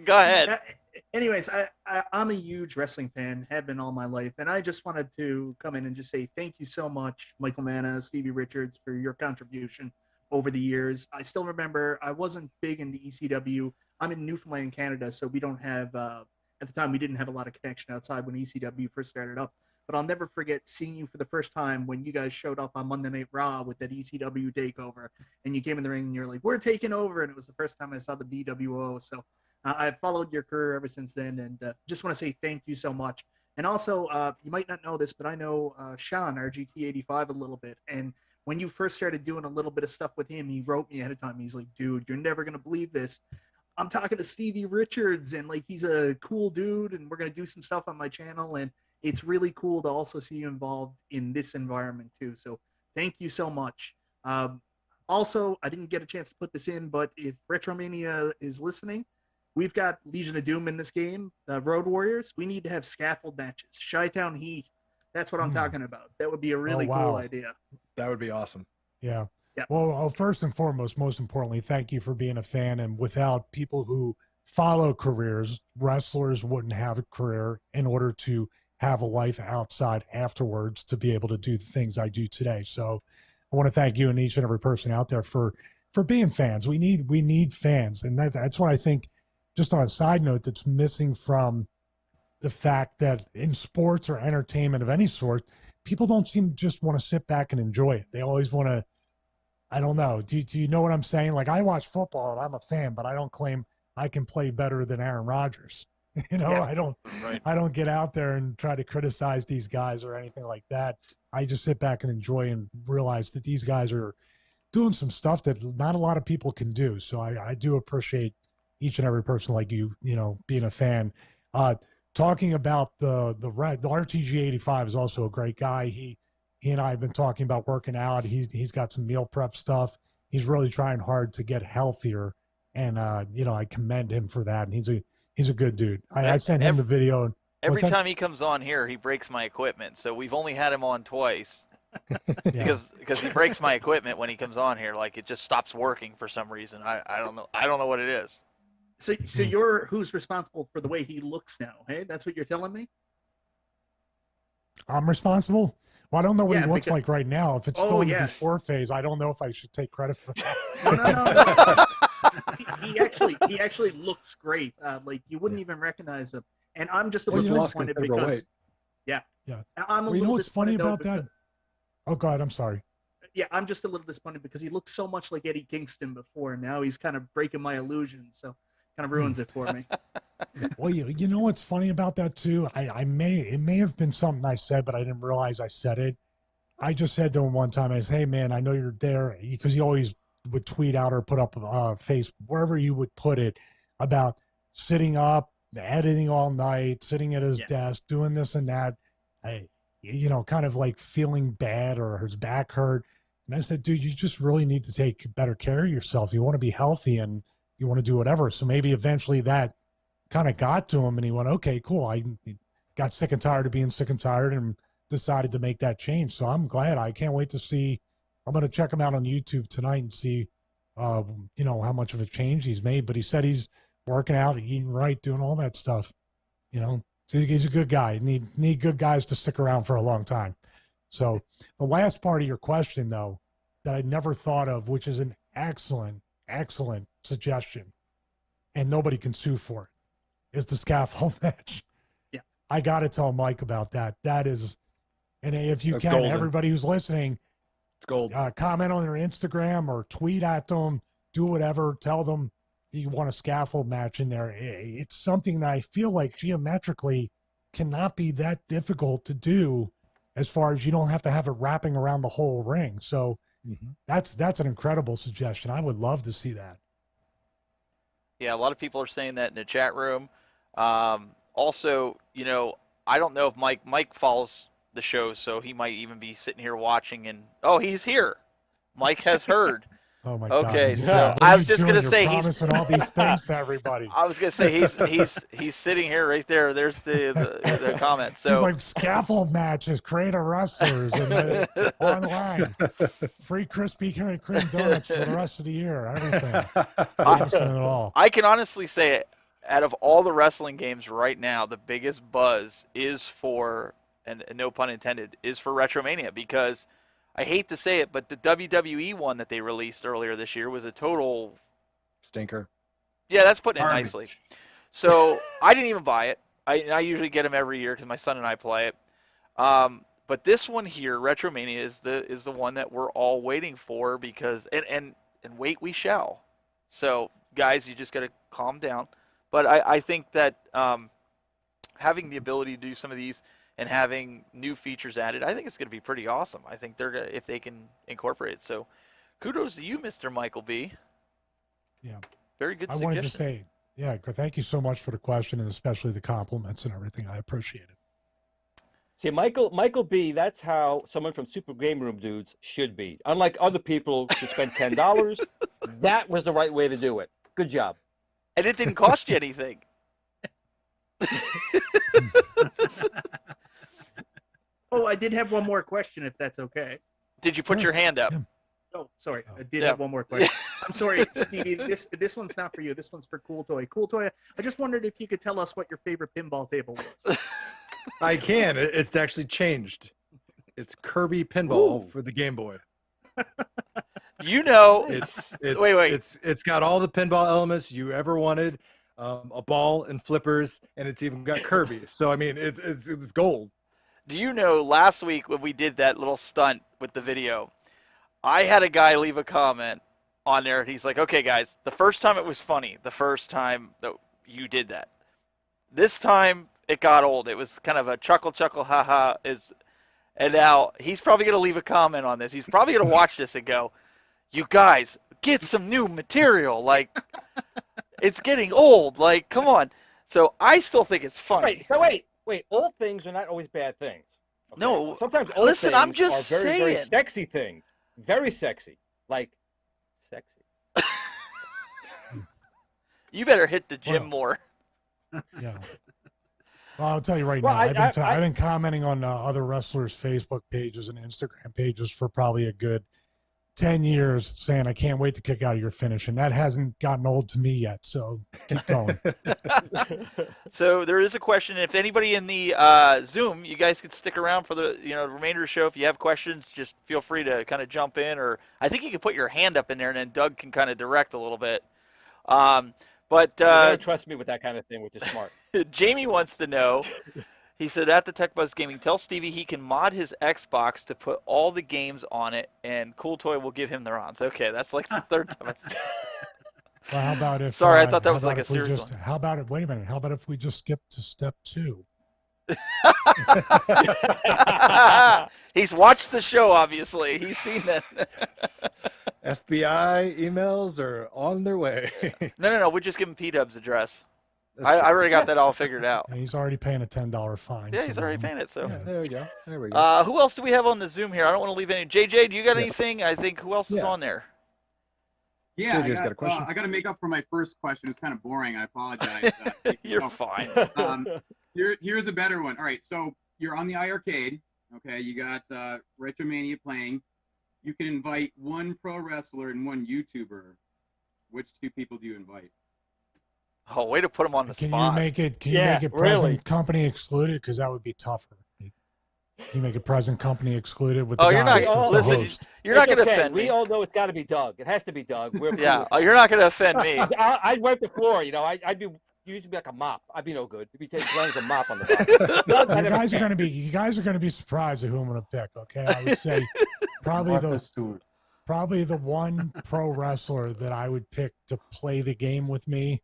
Go ahead. Anyways, I'm a huge wrestling fan, have been all my life, and I just wanted to come in and just say thank you so much, Michael Manna, Stevie Richards, for your contribution over the years. I still remember I wasn't big into ECW. I'm in Newfoundland, Canada, so we don't have, at the time, we didn't have a lot of connection outside when ECW first started up. But I'll never forget seeing you for the first time when you guys showed up on Monday Night Raw with that ECW takeover, and you came in the ring and you're like, "We're taking over," and it was the first time I saw the BWO. So I've followed your career ever since then, and just want to say thank you so much. And also, you might not know this, but I know Sean, our GT85, a little bit. And when you first started doing a little bit of stuff with him, he wrote me ahead of time. He's like, "Dude, you're never gonna believe this. I'm talking to Stevie Richards, and like he's a cool dude, and we're gonna do some stuff on my channel." And it's really cool to also see you involved in this environment too. So thank you so much. Also, I didn't get a chance to put this in, but if Retromania is listening, we've got Legion of Doom in this game, Road Warriors. We need to have scaffold matches. Chi-Town Heat. That's what I'm talking about. That would be a really cool idea. That would be awesome. Yeah. Yeah. Well, first and foremost, most importantly, thank you for being a fan. And without people who follow careers, wrestlers wouldn't have a career in order to have a life outside afterwards to be able to do the things I do today. So I want to thank you and each and every person out there for being fans. We need fans. And that's what I think, just on a side note, that's missing from the fact that in sports or entertainment of any sort, people don't seem to just want to sit back and enjoy it. They always want to, I don't know. Do you know what I'm saying? Like, I watch football and I'm a fan, but I don't claim I can play better than Aaron Rodgers. I don't get out there and try to criticize these guys or anything like that. I just sit back and enjoy and realize that these guys are doing some stuff that not a lot of people can do. So I do appreciate each and every person like you, being a fan. Talking about the RTG85 is also a great guy. He and I have been talking about working out. He's got some meal prep stuff. He's really trying hard to get healthier, and I commend him for that. And he's a good dude. I sent him the video. And every time he comes on here, he breaks my equipment. So we've only had him on twice because he breaks my equipment when he comes on here. Like, it just stops working for some reason. I don't know. I don't know what it is. So you're who's responsible for the way he looks now? Hey, that's what you're telling me? I'm responsible. Well, I don't know what he looks like right now. If it's still in the before phase, I don't know if I should take credit for No. that. He actually looks great. Like, you wouldn't even recognize him. And I'm just a little disappointed because, I'm a little what's funny about because, that? Oh God, I'm sorry. Yeah, I'm just a little disappointed because he looked so much like Eddie Kingston before, and now he's kind of breaking my illusion. So, kind of ruins it for me. Well, you know what's funny about that too? It may have been something I said, but I didn't realize I said it. I just said to him one time, I said, "Hey man, I know you're there," because he always would tweet out or put up face wherever you would put it about sitting up, editing all night, sitting at his desk, doing this and that. Kind of like feeling bad or his back hurt. And I said, dude, you just really need to take better care of yourself. You want to be healthy and you want to do whatever. So maybe eventually that kind of got to him and he went, okay, cool. I got sick and tired of being sick and tired and decided to make that change. So I'm glad. I can't wait to see. I'm going to check him out on YouTube tonight and see, how much of a change he's made. But he said he's working out, eating right, doing all that stuff. So he's a good guy. Need good guys to stick around for a long time. So the last part of your question, though, that I never thought of, which is an excellent suggestion, and nobody can sue for it, is the scaffold match. Yeah. I got to tell Mike about that. That is, and if you That's can, golden. everybody who's listening, it's gold. Comment on their Instagram or tweet at them, do whatever, tell them you want a scaffold match in there. It's something that I feel like geometrically cannot be that difficult to do, as far as you don't have to have it wrapping around the whole ring. So that's an incredible suggestion. I would love to see that. Yeah, a lot of people are saying that in the chat room. Also, I don't know if Mike follows the show, so he might even be sitting here watching and, oh, he's here. Mike has heard. Oh my Okay, God. so What I are was you just gonna doing? say You're he's promising all these things to everybody. I was gonna say he's sitting here right there. There's the comment. So He's like scaffold matches, create a wrestlers, and online, free Krispy Kreme donuts for the rest of the year. Everything. Promising it all. I can honestly say, out of all the wrestling games right now, the biggest buzz is for, and no pun intended, is for Retromania, because I hate to say it, but the WWE one that they released earlier this year was a total stinker. Yeah, that's putting it nicely. So I didn't even buy it. I usually get them every year because my son and I play it. But this one here, Retromania, is the one that we're all waiting for, because and wait we shall. So guys, you just got to calm down. But I think that having the ability to do some of these and having new features added, I think it's going to be pretty awesome. I think they're gonna, if they can incorporate it. So kudos to you, Mr. Michael B. Yeah. Very good I suggestion. wanted to say, yeah, thank you so much for the question and especially the compliments and everything. I appreciate it. See, Michael B, that's how someone from Super Game Room Dudes should be. Unlike other people who spend $10, that was the right way to do it. Good job. And it didn't cost you anything. Oh, I did have one more question, if that's okay. Did you put your hand up? Oh, sorry. I did have one more question. I'm sorry, Stevie. This one's not for you. This one's for Cool Toy. Cool Toy, I just wondered if you could tell us what your favorite pinball table was. I can. It's actually changed. It's Kirby Pinball for the Game Boy. You know, it's got all the pinball elements you ever wanted, a ball and flippers, and it's even got Kirby. So I mean, it's gold. Do you know, last week when we did that little stunt with the video, I had a guy leave a comment on there. He's like, "Okay, guys, the first time it was funny. The first time that you did that. This time it got old. It was kind of a chuckle, haha." And now he's probably going to leave a comment on this. He's probably going to watch this and go, "You guys, get some new material. Like, it's getting old. Like, come on." So I still think it's funny. Wait. Old things are not always bad things. Okay? No. Sometimes old listen, things I'm just are very, saying. very sexy things. Very sexy. Like, sexy. You better hit the gym more. Yeah. Well, I'll tell you right Well, now, I've been commenting on other wrestlers' Facebook pages and Instagram pages for probably a good 10 years, saying I can't wait to kick out of your finish, and that hasn't gotten old to me yet. So keep going. So there is a question. If anybody in the Zoom, you guys could stick around for the remainder of the show. If you have questions, just feel free to kind of jump in, or I think you can put your hand up in there, and then Doug can kind of direct a little bit. But you gotta trust me with that kind of thing, which is smart. Jamie wants to know. He said, at the Tech Buzz Gaming, tell Stevie he can mod his Xbox to put all the games on it, and Cool Toy will give him the ROMs. Okay, that's like the third time. Well, how about if? Sorry, I thought that was like a serious one. How about it? Wait a minute. How about if we just skip to step 2? He's watched the show, obviously. He's seen that. FBI emails are on their way. No. We'll just give him P-Dub's address. I already got that all figured out. Yeah, he's already paying a $10 fine. Yeah, he's already paying it. So yeah, there we go. There we go. Who else do we have on the Zoom here? I don't want to leave any. JJ, do you got anything? I think who else is on there? Yeah, JJ's got a question. I got to make up for my first question. It's kind of boring. I apologize. You're fine. Here's a better one. All right, so you're on the iArcade. Okay, you got Retromania playing. You can invite one pro wrestler and one YouTuber. Which two people do you invite? Oh, way to put him on the spot. Can you make it present company excluded? Because that would be tougher. Can you make it present company excluded with the you're not listen. You're not going to offend me. We all know it's got to be Doug. It has to be Doug. Yeah. Oh, you're not going to offend me. I'd wipe the floor. I'd be usually like a mop. I'd be no good. You'd be taking Glenn's a mop on the bottom. You guys are going to be surprised at who I'm going to pick. Okay, I would say probably the one pro wrestler that I would pick to play the game with me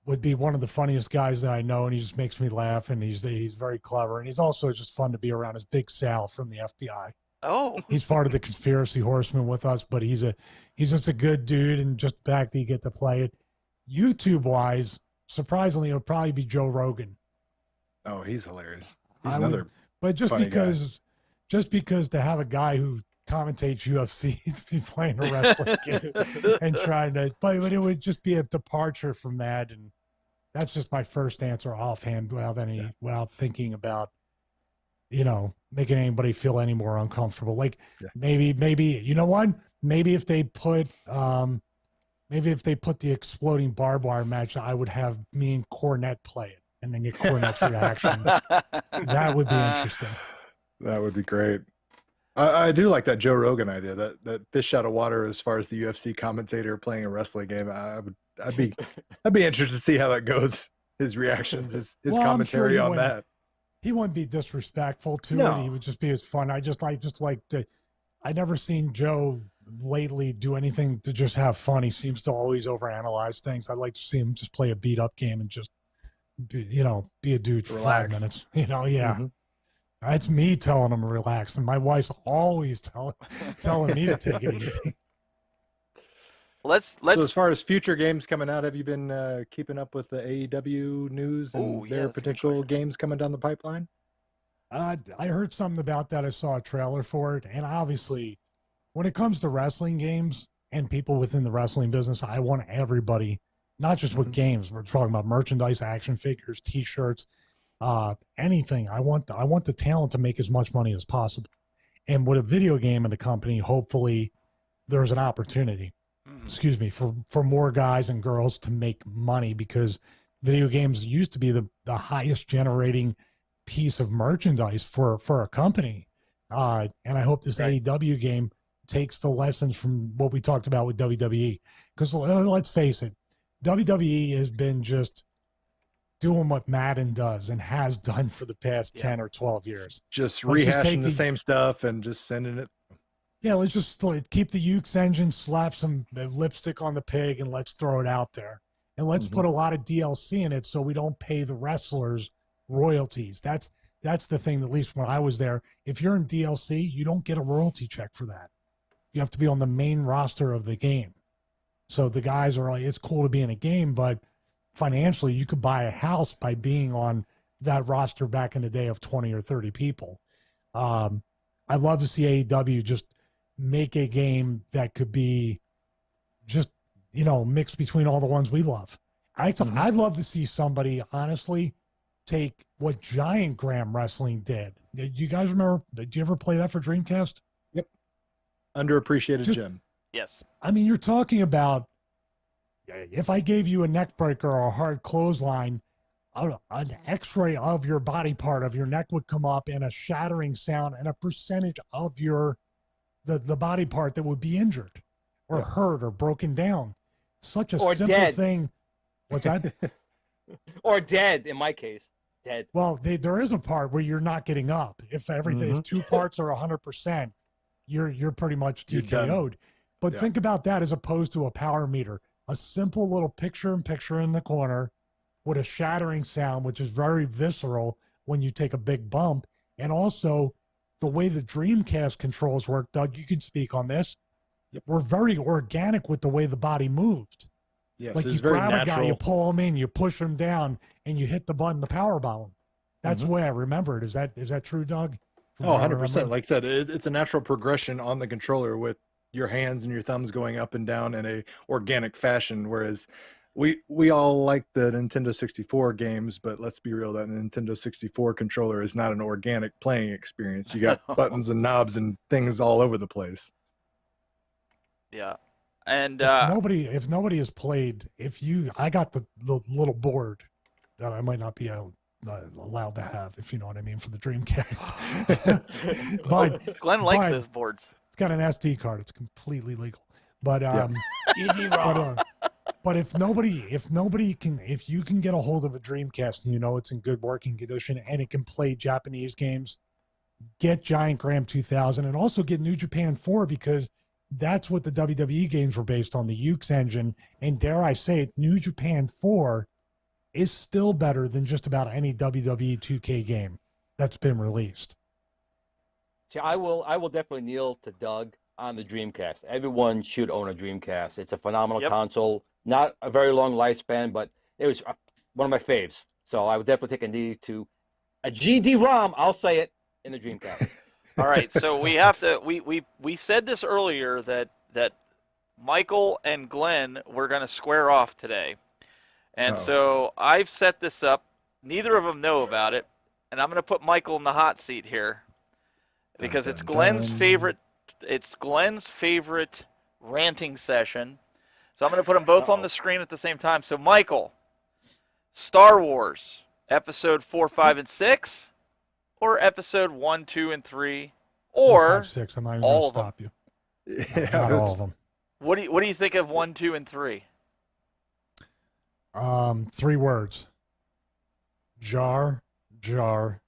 would be one of the funniest guys that I know, and he just makes me laugh, and he's very clever, and he's also just fun to be around. Is Big Sal from the FBI. Oh, he's part of the Conspiracy Horsemen with us, but he's just a good dude, and just the fact that you get to play it. YouTube wise, surprisingly, it'll probably be Joe Rogan. Oh, he's hilarious. He's another. But just because to have a guy who commentate UFC to be playing a wrestling game and trying to, but it would just be a departure from that. And that's just my first answer offhand without thinking about, making anybody feel any more uncomfortable. Like maybe, you know what? Maybe if they put the exploding barbed wire match, I would have me and Cornette play it and then get Cornette's reaction. That would be interesting. That would be great. I do like that Joe Rogan idea, that fish out of water as far as the UFC commentator playing a wrestling game. I'd be interested to see how that goes. His reactions, his commentary on that. He wouldn't be disrespectful to it. He would just be as fun. I never seen Joe lately do anything to just have fun. He seems to always overanalyze things. I'd like to see him just play a beat up game and just be a dude for Relax. 5 minutes. That's me telling him to relax, and my wife's always telling me to take it easy. Let's. So as far as future games coming out, have you been keeping up with the AEW news and their potential games coming down the pipeline? I heard something about that. I saw a trailer for it, and obviously, when it comes to wrestling games and people within the wrestling business, I want everybody, not just with games. We're talking about merchandise, action figures, T-shirts, anything. I want the talent to make as much money as possible. And with a video game in the company, hopefully, there's an opportunity. Excuse me, for more guys and girls to make money, because video games used to be the highest generating piece of merchandise for a company. And I hope this AEW game takes the lessons from what we talked about with WWE. Because let's face it, WWE has been just doing what Madden does and has done for the past 10 or 12 years. Just rehashing the same stuff and just sending it. Yeah, let's just keep the Ukes engine, slap some lipstick on the pig, and let's throw it out there. And let's put a lot of DLC in it so we don't pay the wrestlers royalties. That's the thing, at least when I was there. If you're in DLC, you don't get a royalty check for that. You have to be on the main roster of the game. So the guys are like, it's cool to be in a game, but financially, you could buy a house by being on that roster back in the day of 20 or 30 people. I'd love to see AEW just make a game that could be just, mixed between all the ones we love. I'd love to see somebody, honestly, take what Giant Graham Wrestling did. Do you guys remember? Did you ever play that for Dreamcast? Yep. Underappreciated gem. Yes. I mean, you're talking about, if I gave you a neck breaker or a hard clothesline, an x-ray of your body part of your neck would come up, and a shattering sound, and a percentage of the body part that would be injured or hurt or broken down. Such a simple dead. thing. What's that? Or dead, in my case. Dead. Well, there is a part where you're not getting up. If everything, if 2 parts are 100%, you're pretty much TKO'd. But think about that as opposed to a power meter. A simple little picture-in-picture in the corner with a shattering sound, which is very visceral when you take a big bump. And also, the way the Dreamcast controls work, Doug, you can speak on this. We're very organic with the way the body moved. Yes, like you grab a guy, you pull him in, you push him down, and you hit the button to power bomb him. That's the way I remember it. Is that true, Doug? Oh, 100%. Like I said, it's a natural progression on the controller with your hands and your thumbs going up and down in a organic fashion, whereas we all like the Nintendo 64 games, but let's be real, that Nintendo 64 controller is not an organic playing experience. You got buttons and knobs and things all over the place. Yeah. And if nobody has played, I got the little board that I might not be allowed to have, if you know what I mean, for the Dreamcast. but Glenn likes those boards. It's got an SD card. It's completely legal. But easy wrong. But if you can get a hold of a Dreamcast and it's in good working condition and it can play Japanese games, get Giant Graham 2000 and also get New Japan 4, because that's what the WWE games were based on, the Ukes engine. And dare I say it, New Japan 4 is still better than just about any WWE 2K game that's been released. See, I will definitely kneel to Doug on the Dreamcast. Everyone should own a Dreamcast. It's a phenomenal console. Not a very long lifespan, but it was one of my faves. So I would definitely take a knee to a GD-ROM, I'll say it, in the Dreamcast. All right, so we have to. We said this earlier that Michael and Glenn were going to square off today, and so I've set this up. Neither of them know about it, and I'm going to put Michael in the hot seat here because it's Glenn's favorite. It's Glenn's favorite ranting session. So I'm going to put them both on the screen at the same time. So Michael, Star Wars Episode 4, 5, and 6. Or episode 1, 2, and 3, or 5, 6. I'm not even all going of to them. stop you. Not all of them. What do you think of 1, 2, and 3? 3 words. Jar, jar,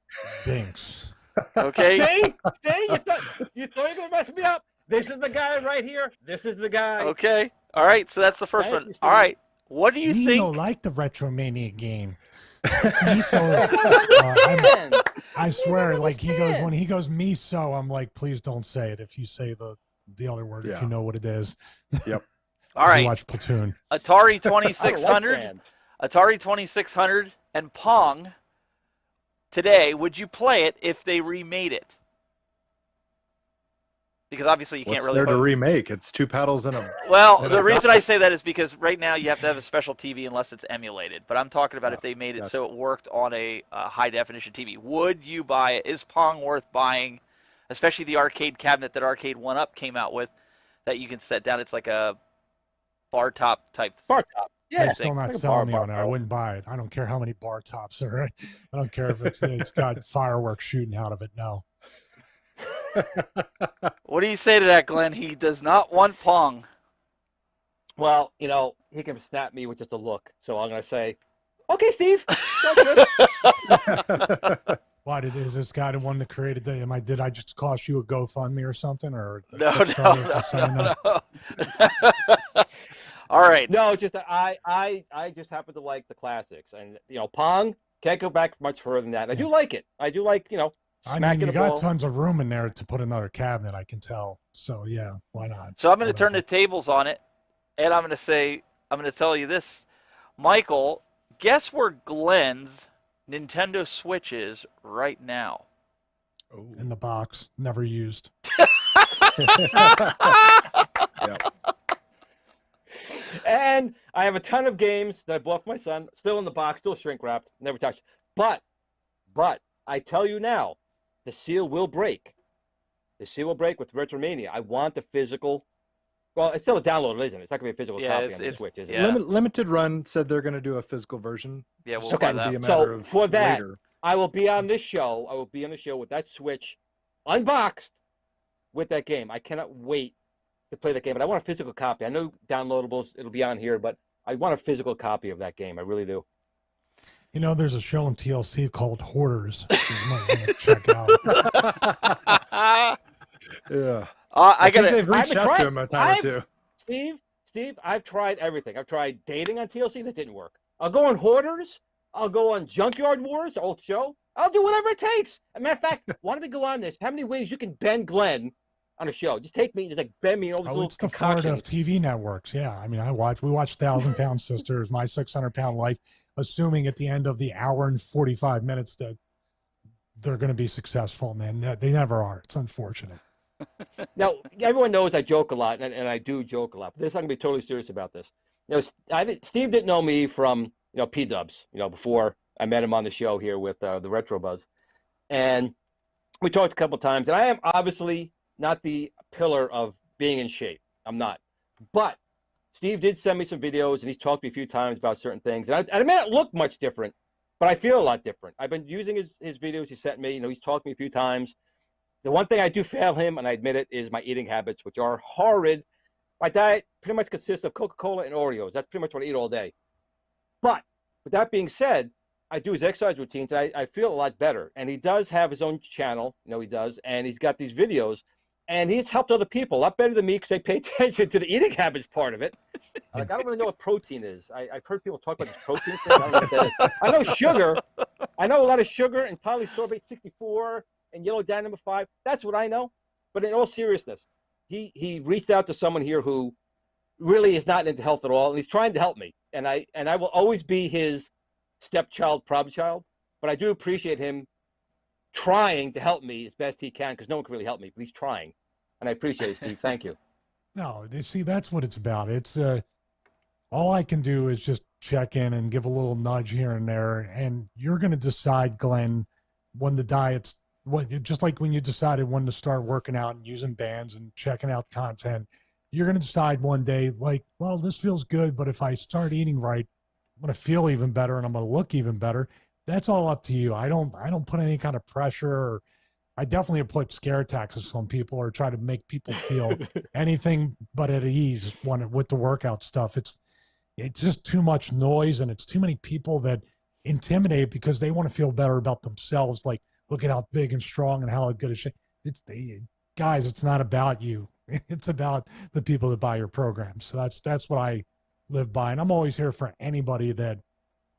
binks. Okay. See, you thought you were gonna mess me up. This is the guy right here. This is the guy. Okay. All right. So that's the first Thank one. you, All right. What do you Nino think? like the Retromania game. I swear, like when he goes miso, I'm like, please don't say it. If you say the other word, if you know what it is. Yep. All right. Watch Platoon. Atari 2600, Atari 2600, and Pong. Today, would you play it if they remade it? Because obviously you can't What's really. there to remake? It's 2 paddles and a. Well, the reason I say that is because right now you have to have a special TV unless it's emulated. But I'm talking about if they made it so it worked on a high definition TV. Would you buy it? Is Pong worth buying? Especially the arcade cabinet that Arcade 1-Up came out with, that you can set down. It's like a bar top type. Bar top. Yeah. I'm still not selling me on it. I wouldn't buy it. I don't care how many bar tops there are. I don't care if it's got fireworks shooting out of it. No. What do you say to that, Glenn? He does not want Pong. Well, he can snap me with just a look. So I'm going to say, okay, Steve. What is this guy the one that created the? Did I just cost you a GoFundMe or something? Or No. All right. No, it's just that I just happen to like the classics, and Pong can't go back much further than that. I do like it. I do like I mean, you got tons of room in there to put another cabinet, I can tell. So, yeah, why not? So I'm going to turn the tables on it, and I'm going to tell you this. Michael, guess where Glenn's Nintendo Switch is right now? In the box, never used. And I have a ton of games that I bought for my son, still in the box, still shrink wrapped, never touched. But I tell you now, the seal will break. The seal will break with Retromania. I want the physical. Well, it's still a download, isn't it? It's not going to be a physical copy on the Switch, is it? Yeah. Limited Run said they're going to do a physical version. Yeah, we'll okay. that. So for that, later. I will be on this show. I will be on the show with that Switch unboxed with that game. I cannot wait to play that game, but I want a physical copy. I know downloadables, it'll be on here, but I want a physical copy of that game. I really do. There's a show on TLC called Hoarders. You might want to check out. Yeah. I think they've reached out to him a time or two. Steve, I've tried everything. I've tried dating on TLC. That didn't work. I'll go on Hoarders. I'll go on Junkyard Wars, old show. I'll do whatever it takes. As a matter of fact, why don't we go on this? How many ways you can bend Glenn on a show? Just take me, just like bend me in all these little It's the Florida concoctions. TV networks. Yeah, I mean, we watch 1,000-Pound Sisters, My 600-Pound Life, assuming at the end of the hour and 45 minutes that they're going to be successful, man. They never are. It's unfortunate. Now, everyone knows I joke a lot, and I do joke a lot. But I'm going to be totally serious about this. Steve didn't know me from P-Dubs, before I met him on the show here with the Retro Buzz, and we talked a couple times. And I am obviously not the pillar of being in shape. I'm not, but Steve did send me some videos, and he's talked to me a few times about certain things. And I may not look much different, but I feel a lot different. I've been using his videos he sent me. He's talked to me a few times. The one thing I do fail him, and I admit it, is my eating habits, which are horrid. My diet pretty much consists of Coca-Cola and Oreos. That's pretty much what I eat all day. But with that being said, I do his exercise routines, and I feel a lot better. And he does have his own channel, he does, and he's got these videos. And he's helped other people a lot better than me because they pay attention to the eating habits part of it. I don't really know what protein is. I've heard people talk about this protein thing. I don't know what that is. I know sugar. I know a lot of sugar and polysorbate 64 and yellow dye number 5. That's what I know. But in all seriousness, he reached out to someone here who really is not into health at all, and he's trying to help me. And I will always be his stepchild, problem child. But I do appreciate him trying to help me as best he can, because no one can really help me, but he's trying. And I appreciate it, Steve. Thank you. No, see, that's what it's about. It's all I can do is just check in and give a little nudge here and there, and you're going to decide, Glenn, when the diet's just like when you decided when to start working out and using bands and checking out content. You're going to decide one day, like, well, this feels good, but if I start eating right, I'm going to feel even better and I'm going to look even better. That's all up to you. I don't put any kind of pressure, or I definitely put scare tactics on people or try to make people feel anything but at ease with the workout stuff. It's just too much noise, and it's too many people that intimidate because they want to feel better about themselves. Like, look at how big and strong and how good a shape. Guys, it's not about you. It's about the people that buy your programs. So that's what I live by. And I'm always here for anybody that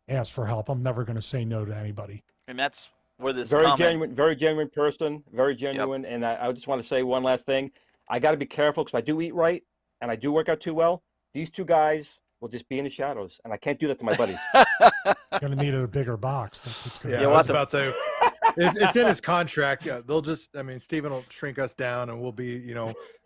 asks for help. I'm never going to say no to anybody. And that's where this very genuine person, very genuine. Yep. And I just want to say one last thing. I got to be careful because I do eat right and I do work out too well. These two guys will just be in the shadows, and I can't do that to my buddies. Gonna need a bigger box. That's what's gonna I was about to say, it's in his contract. Yeah, they'll just, I mean, Steven will shrink us down, and we'll be,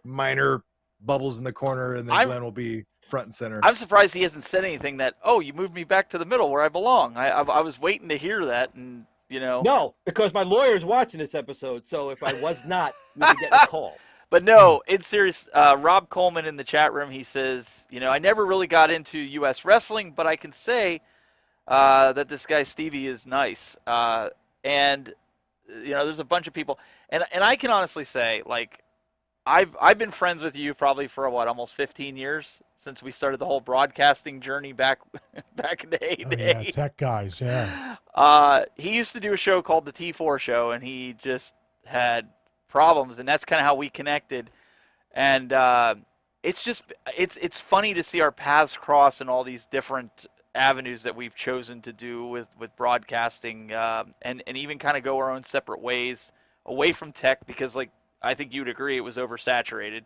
minor bubbles in the corner, and then Glenn will be front and center. I'm surprised he hasn't said anything that, oh, you moved me back to the middle where I belong. I was waiting to hear that, and No, because my lawyer's watching this episode, so if I was not, we'd be getting a call. But no, it's serious. Rob Coleman in the chat room, he says, I never really got into U.S. wrestling, but I can say that this guy Stevie is nice. And there's a bunch of people. And I can honestly say, like, I've been friends with you probably for, almost 15 years since we started the whole broadcasting journey back in the heyday. Yeah, tech guys, yeah. He used to do a show called the T4 Show, and he just had problems, and that's kind of how we connected. And it's funny to see our paths cross in all these different avenues that we've chosen to do with broadcasting, and even kind of go our own separate ways away from tech, because, like, I think you'd agree, it was oversaturated.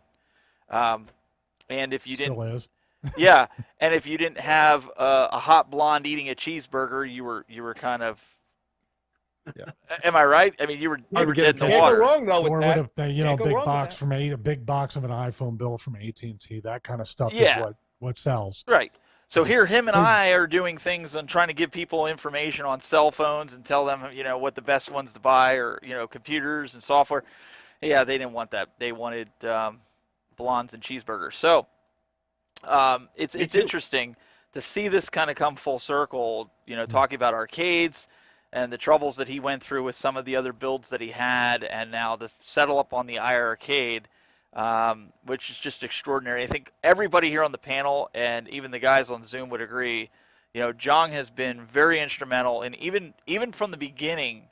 And if you didn't, still is. yeah, and if you didn't have a hot blonde eating a cheeseburger, you were kind of. Yeah. Am I right? I mean, you were dead in the water. Wrong though with or that. with a big box of an iPhone bill from AT&T. That kind of stuff is what sells. Right. So here, him and I are doing things and trying to give people information on cell phones and tell them, what the best ones to buy, or computers and software. Yeah, they didn't want that. They wanted blondes and cheeseburgers. So it's interesting to see this kind of come full circle. Talking about arcades and the troubles that he went through with some of the other builds that he had, and now to settle up on the iArcade, which is just extraordinary. I think everybody here on the panel and even the guys on Zoom would agree, Jong has been very instrumental, and even from the beginning,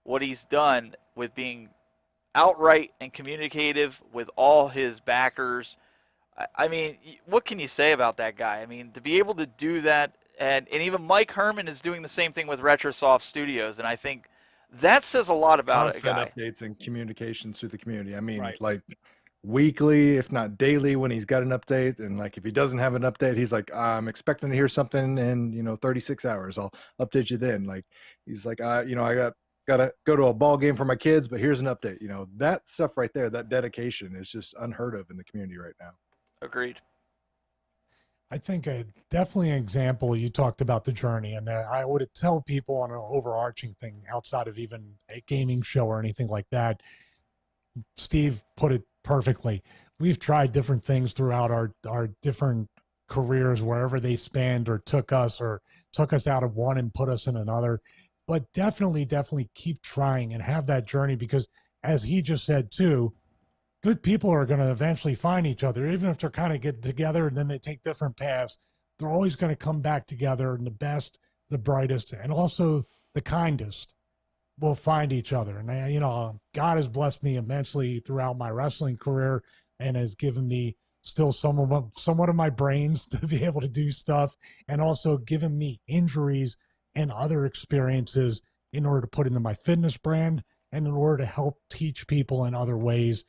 what he's done with being outright and communicative with all his backers. I mean, what can you say about that guy? I mean, to be able to do that, and even Mike Herman is doing the same thing with Retrosoft Studios, and I think that says a lot about a guy. Updates and communications to the community. I mean, like weekly, if not daily, when he's got an update, and like if he doesn't have an update, he's like, I'm expecting to hear something in 36 hours. I'll update you then. Like he's like, I gotta go to a ball game for my kids, but here's an update. That stuff right there, that dedication is just unheard of in the community right now. Agreed. I think definitely an example. You talked about the journey, and I would tell people on an overarching thing outside of even a gaming show or anything like that. Steve put it perfectly. We've tried different things throughout our different careers, wherever they spanned or took us out of one and put us in another. But definitely keep trying and have that journey, because as he just said too, good people are going to eventually find each other, even if they're kind of get together and then they take different paths. They're always going to come back together, and the best, the brightest, and also the kindest will find each other. And God has blessed me immensely throughout my wrestling career, and has given me still somewhat of my brains to be able to do stuff, and also given me injuries and other experiences in order to put into my fitness brand, and in order to help teach people in other ways.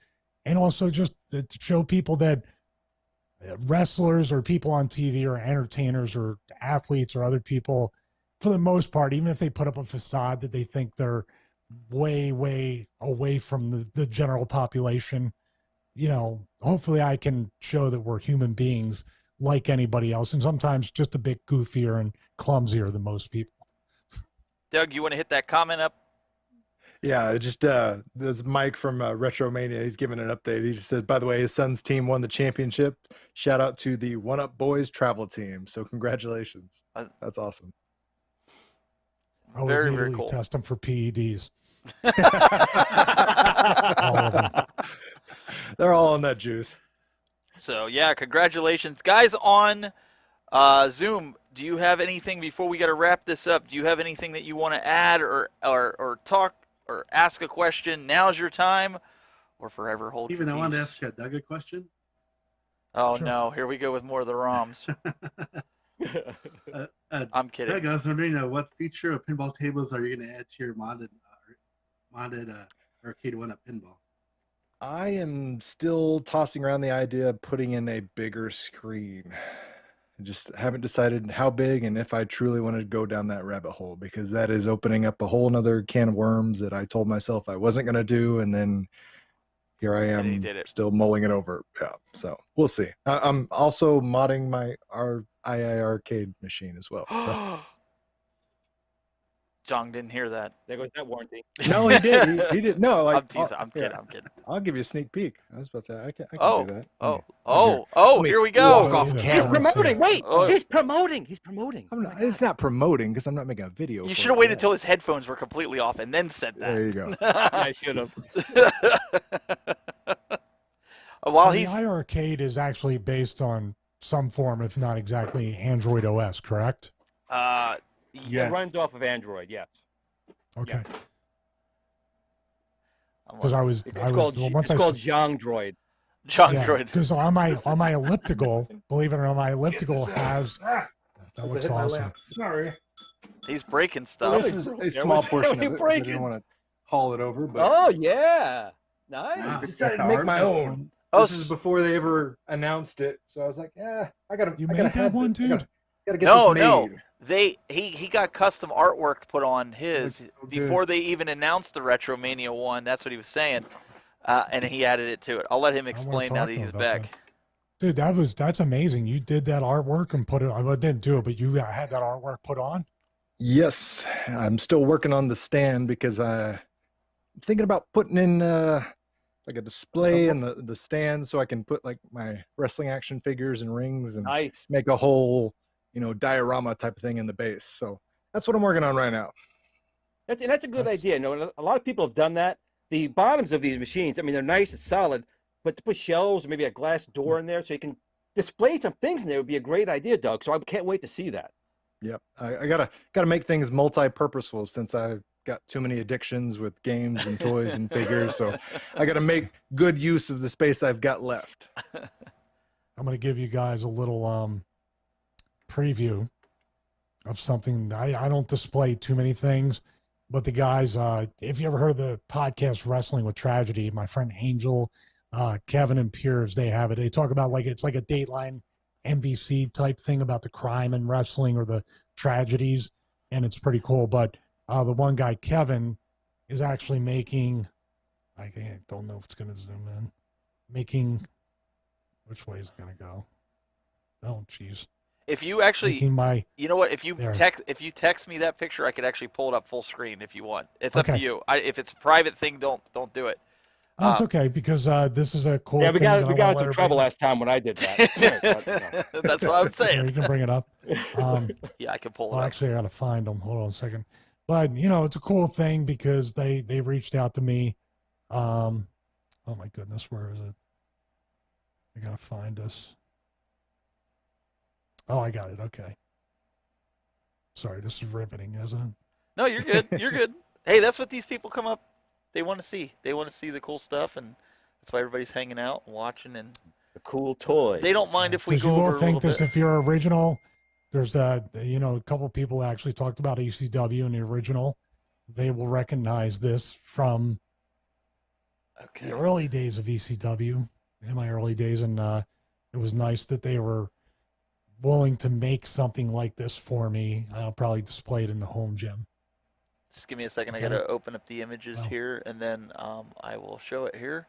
And also just to show people that wrestlers or people on TV or entertainers or athletes or other people, for the most part, even if they put up a facade that they think they're way, way away from the general population. You know, hopefully I can show that we're human beings like anybody else, and sometimes just a bit goofier and clumsier than most people. Doug, you want to hit that comment up? Yeah, just there's Mike from Retro Mania. He's giving an update. He just said, by the way, his son's team won the championship. Shout out to the One Up Boys travel team. So congratulations. That's awesome. I would Very immediately cool. test them for PEDs. All of them. They're all on that juice. So yeah, congratulations, guys on Zoom. Do you have anything before we got to wrap this up? Do you have anything that you want to add or talk or ask a question? Now's your time, or forever hold. Even I your wanted to peace. ask Doug a question. Oh Sure. no, here we go with more of the ROMs. I'm kidding. Doug, I was wondering what feature of pinball tables are you going to add to your modded arcade one-up pinball? I am still tossing around the idea of putting in a bigger screen. I just haven't decided how big and if I truly want to go down that rabbit hole, because that is opening up a whole nother can of worms that I told myself I wasn't going to do. And then here I And he am did it. still mulling it over. Yeah. So we'll see. I'm also modding my II arcade machine as well. So. John didn't hear that. There goes that warranty. No, he did. He did. No, like, I'm teasing. I'm kidding. I'm kidding. I'll give you a sneak peek. I was about to say, I can Oh, do that. here we go. Walk off He's camera. He's promoting. Wait, Oh. he's promoting. He's promoting. I'm not, it's not promoting because I'm not making a video. You for should have it waited yet. till his headphones were completely off and then said that. There you go. I should have. While The he's iArcade is actually based on some form, if not exactly, Android OS, correct? It Yes. runs off of Android. Yes. Okay. I'm Because like, I was, It's I was called well, once it's I called Zhang Droid. John Droid. Because on my elliptical, believe it or not, my elliptical has that looks awesome. Sorry. He's breaking Well, stuff. this is a There small was- portion there of was it. 'Cause I breaking. didn't want to haul it over, but Oh yeah, nice. Wow. I decided to make my own. Oh, This is before they ever announced it, so I was like, "Yeah, I gotta." You I made gotta that have one, this. I dude? gotta get No, this no. made. He got custom artwork put on his Looks so before they even announced the Retromania one. That's what he was saying, and he added it to it. I'll let him wanna explain now talk that to him he's about back. that. Dude, that's amazing. You did that artwork and put it. I didn't do it, but you had that artwork put on. Yes, I'm still working on the stand because I'm thinking about putting in like a display in the stand so I can put like my wrestling action figures and rings and Nice. make a whole, diorama type of thing in the base. So that's what I'm working on right now. That's a good That's- idea. You know, a lot of people have done that. The bottoms of these machines, I mean, they're nice and solid, but to put shelves, maybe a glass door in there so you can display some things in there would be a great idea, Doug. So I can't wait to see that. Yep. I gotta make things multi-purposeful since I've got too many addictions with games and toys and figures. So I gotta make good use of the space I've got left. I'm going to give you guys a little preview of something. I don't display too many things, but the guys, if you ever heard the podcast Wrestling with Tragedy, my friend Angel, Kevin and Piers, they have it. They talk about it's like a Dateline NBC type thing about the crime in wrestling or the tragedies, and it's pretty cool. But the one guy, Kevin, is actually making, I don't know if it's going to zoom in, making, which way is it going to go? Oh, geez. If you actually, Making you know what? If you There. text me that picture, I could actually pull it up full screen if you want. It's up to Okay. you. If it's a private thing, don't do it. Oh, it's okay because this is a cool. Yeah, we thing got that I we got wanna into let trouble everybody- last time when I did that. That's what I'm Here, saying. you can bring it up. Yeah, I can pull it Well, up. actually, I gotta find them. Hold on a second. But it's a cool thing because they reached out to me. Oh my goodness, where is it? I gotta find this. Oh, I got it. Okay. Sorry, this is riveting, isn't it? No, you're good. You're good. Hey, that's what these people come up. They want to see. They want to see the cool stuff, and that's why everybody's hanging out and watching. And the cool toys. they don't mind if we Because go you over will a think little this bit. if you're original. There's a couple people actually talked about ECW in the original. They will recognize this from Okay. the early days of ECW, in my early days, and it was nice that they were willing to make something like this for me. I'll probably display it in the home gym. Just give me a second. Okay. I got to open up the images Wow. here, and then I will show it here.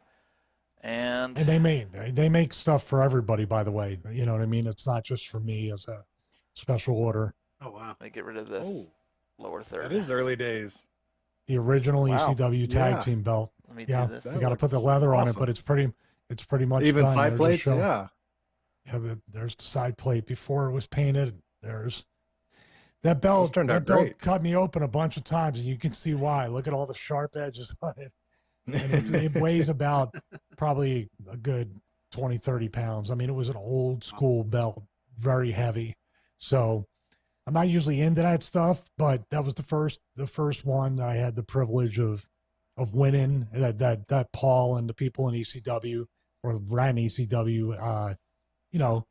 And they make stuff for everybody, by the way. You know what I mean? It's not just for me as a special order. Oh wow! Let me get rid of this lower third. That is early days. The original Wow. ECW tag team belt. Let me Yeah, do this. you got to put the leather on it, but it's pretty much Even done. side There's a plates, show. yeah. Yeah, there's the side plate before it was painted. There's that belt. Those turned That out belt great. cut me open a bunch of times, and you can see why. Look at all the sharp edges on it. And it weighs about probably a good 20, 30 pounds. I mean, it was an old school belt, very heavy. So I'm not usually into that stuff, but that was the first one I had the privilege of winning. That Paul and the people in ECW or ran ECW, you know,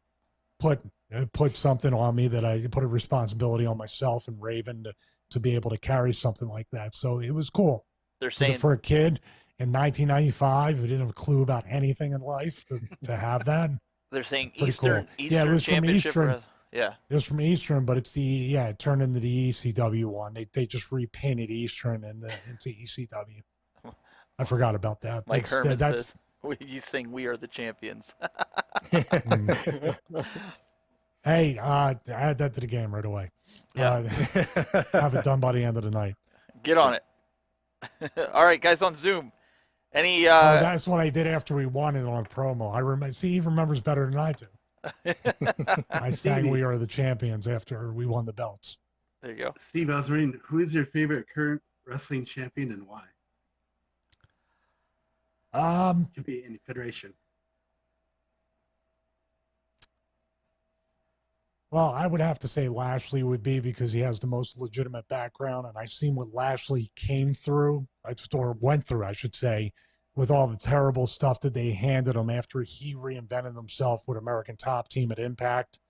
put something on me that I put a responsibility on myself and Raven to be able to carry something like that. So it was cool. They're saying for a kid in 1995 who didn't have a clue about anything in life to have that. they're saying Pretty Eastern cool. Yeah, it was from Championship. Eastern. Yeah. It was from Eastern, but it's it turned into the ECW one. They just repainted Eastern into ECW. I forgot about that. Mike Herman that's says, you sing "We Are the Champions." Hey, add that to the game right away. Yeah. Have it done by the end of the night. Get on it. All right, guys on Zoom. Any? That's what I did after we won it on promo. I remember. See, he remembers better than I do. I sang "We Are the Champions" after we won the belts. There you go. Steve, I was wondering, who is your favorite current wrestling champion and why? Could be any federation. Well, I would have to say Lashley would be because he has the most legitimate background, and I've seen what Lashley came through, or went through, I should say, with all the terrible stuff that they handed him after he reinvented himself with American Top Team at Impact,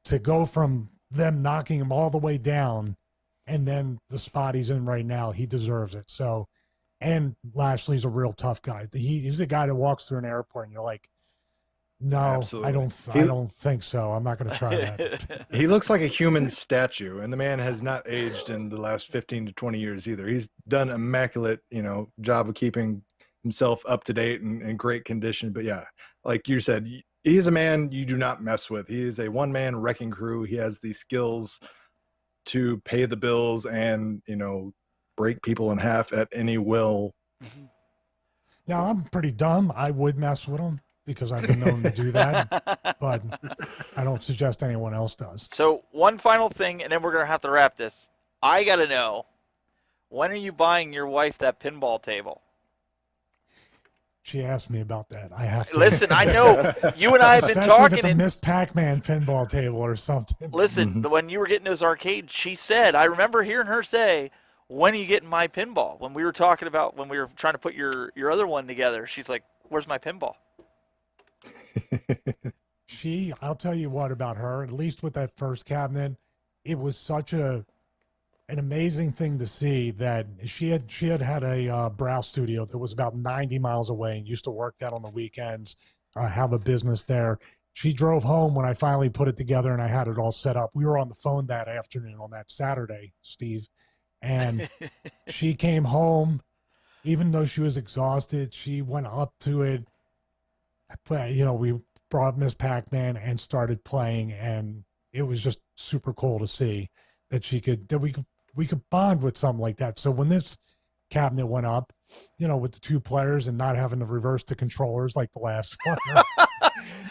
to go from them knocking him all the way down, and then the spot he's in right now, he deserves it. So, and Lashley's a real tough guy. He's the guy that walks through an airport and you're like, no, Absolutely. I don't think so. I'm not going to try that. He looks like a human statue, and the man has not aged in the last 15 to 20 years either. He's done immaculate, job of keeping himself up to date and in great condition. But yeah, like you said, he is a man you do not mess with. He is a one-man wrecking crew. He has the skills to pay the bills and, break people in half at any will. Now, I'm pretty dumb. I would mess with him because I've been known to do that, but I don't suggest anyone else does. So one final thing, and then we're going to have to wrap this. I got to know, when are you buying your wife that pinball table? She asked me about that. I have to. Listen, I know you and I have been Especially talking. If it's a Miss Pac-Man pinball table or something. Listen, when you were getting those arcades, she said, I remember hearing her say, when are you getting my pinball? When we were talking about, when we were trying to put your other one together, she's like, where's my pinball? I'll tell you what about her, at least with that first cabinet, it was such an amazing thing to see that she had a brow studio that was about 90 miles away and used to work that on the weekends, have a business there. She drove home when I finally put it together and I had it all set up. We were on the phone that afternoon on that Saturday, Steve, and she came home, even though she was exhausted, she went up to it. We brought Miss Pac-Man and started playing, and it was just super cool to see that we could bond with something like that. So when this cabinet went up, with the two players and not having to reverse the controllers like the last one,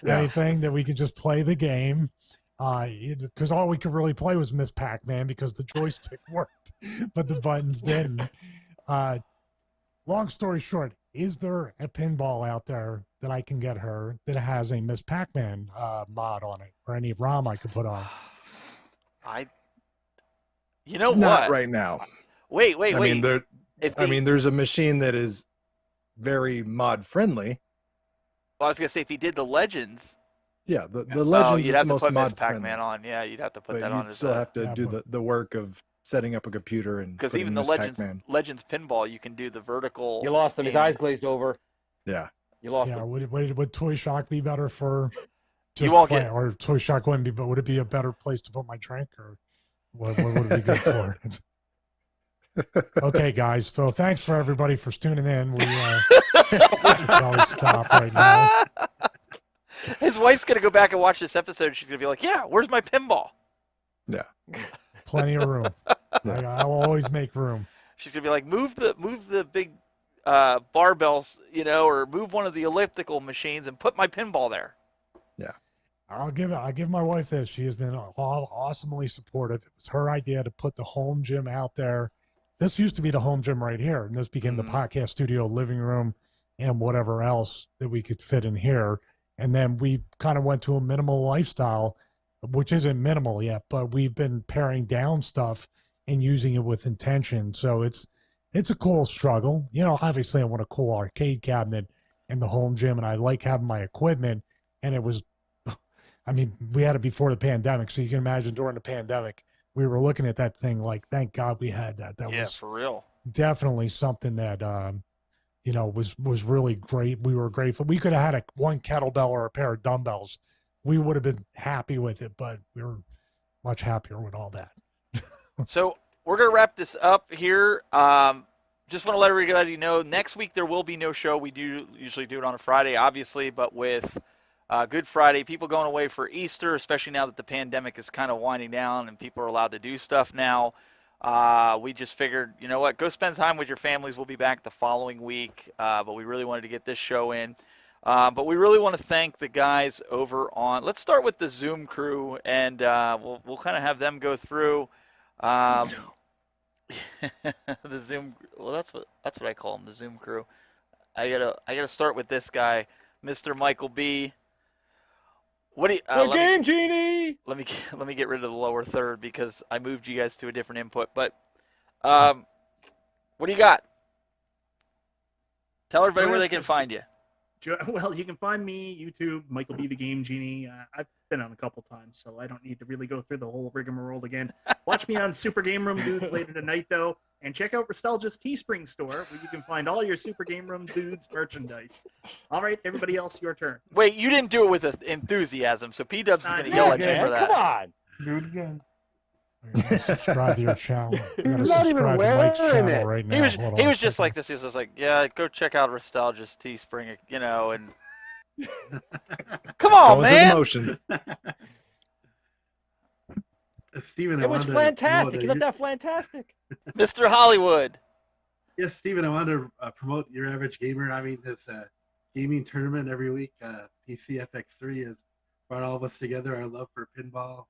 anything that we could just play the game, because all we could really play was Miss Pac-Man because the joystick worked, but the buttons didn't. Long story short, is there a pinball out there that I can get her that has a Miss Pac-Man mod on it or any ROM I could put on? Not what? Right now. Wait. There's a machine that is very mod friendly. Well, I was gonna say if he did the Legends. Yeah, the Legends. You'd have is the to put most Miss Pac-Man mod-friendly. on. Yeah, you'd have to put But that on. you'd still have to do the work of setting up a computer and because putting even the Miss Legends Pac-Man. pinball, you can do the vertical. You lost him. His eyes glazed over. Yeah. You lost Yeah, him. would Toy Shock be better for? You won't get. Or Toy Shock wouldn't be, but would it be a better place to put my drink, or what would it be good for? Okay, guys. So thanks for everybody for tuning in. We should probably stop right now. His wife's gonna go back and watch this episode. She's gonna be like, "Yeah, where's my pinball?" Yeah. Plenty of room. I'll always make room. She's gonna be like, "Move the big barbells, or move one of the elliptical machines and put my pinball there." Yeah. I'll give my wife this. She has been awesomely supportive. It was her idea to put the home gym out there. This used to be the home gym right here, and this became the podcast studio, living room, and whatever else that we could fit in here. And then we kind of went to a minimal lifestyle, which isn't minimal yet, but we've been paring down stuff and using it with intention. So it's a cool struggle. Obviously I want a cool arcade cabinet in the home gym, and I like having my equipment. And it was, we had it before the pandemic. So you can imagine during the pandemic, we were looking at that thing like, thank God we had that. That was for real. Definitely something that, was really great. We were grateful. We could have had one kettlebell or a pair of dumbbells. We would have been happy with it, but we were much happier with all that. So we're going to wrap this up here. Just want to let everybody know, next week there will be no show. We do usually do it on a Friday, obviously, but with Good Friday, people going away for Easter, especially now that the pandemic is kind of winding down and people are allowed to do stuff now. We just figured, you know what, go spend time with your families. We'll be back the following week, but we really wanted to get this show in. But we really want to thank the guys over on, let's start with the Zoom crew, and we'll kind of have them go through the Zoom. Well, that's what I call them, the Zoom crew. I gotta start with this guy, Mr. Michael B. What do you, Game Genie? Let me get rid of the lower third because I moved you guys to a different input. But what do you got? Tell everybody where they can find you. Well, you can find me, YouTube, Michael B. the Game Genie. I've been on a couple times, so I don't need to really go through the whole rigmarole again. Watch me on Super Game Room Dudes later tonight, though, and check out Nostalgia's Teespring store, where you can find all your Super Game Room Dudes merchandise. All right, everybody else, your turn. Wait, you didn't do it with enthusiasm, so P-Dubs is going to yell at you for that. Come on. Do it again. Subscribe to your channel. He's not even wearing it. Right now. He was just like this. He was like, yeah, go check out Nostalgia's Teespring, and come on, man. Emotion. Steven, It was fantastic. You left that fantastic. Mr. Hollywood. Yes, Steven, I wanted to promote Your Average Gamer. This gaming tournament every week. PCFX3 has brought all of us together. Our love for pinball,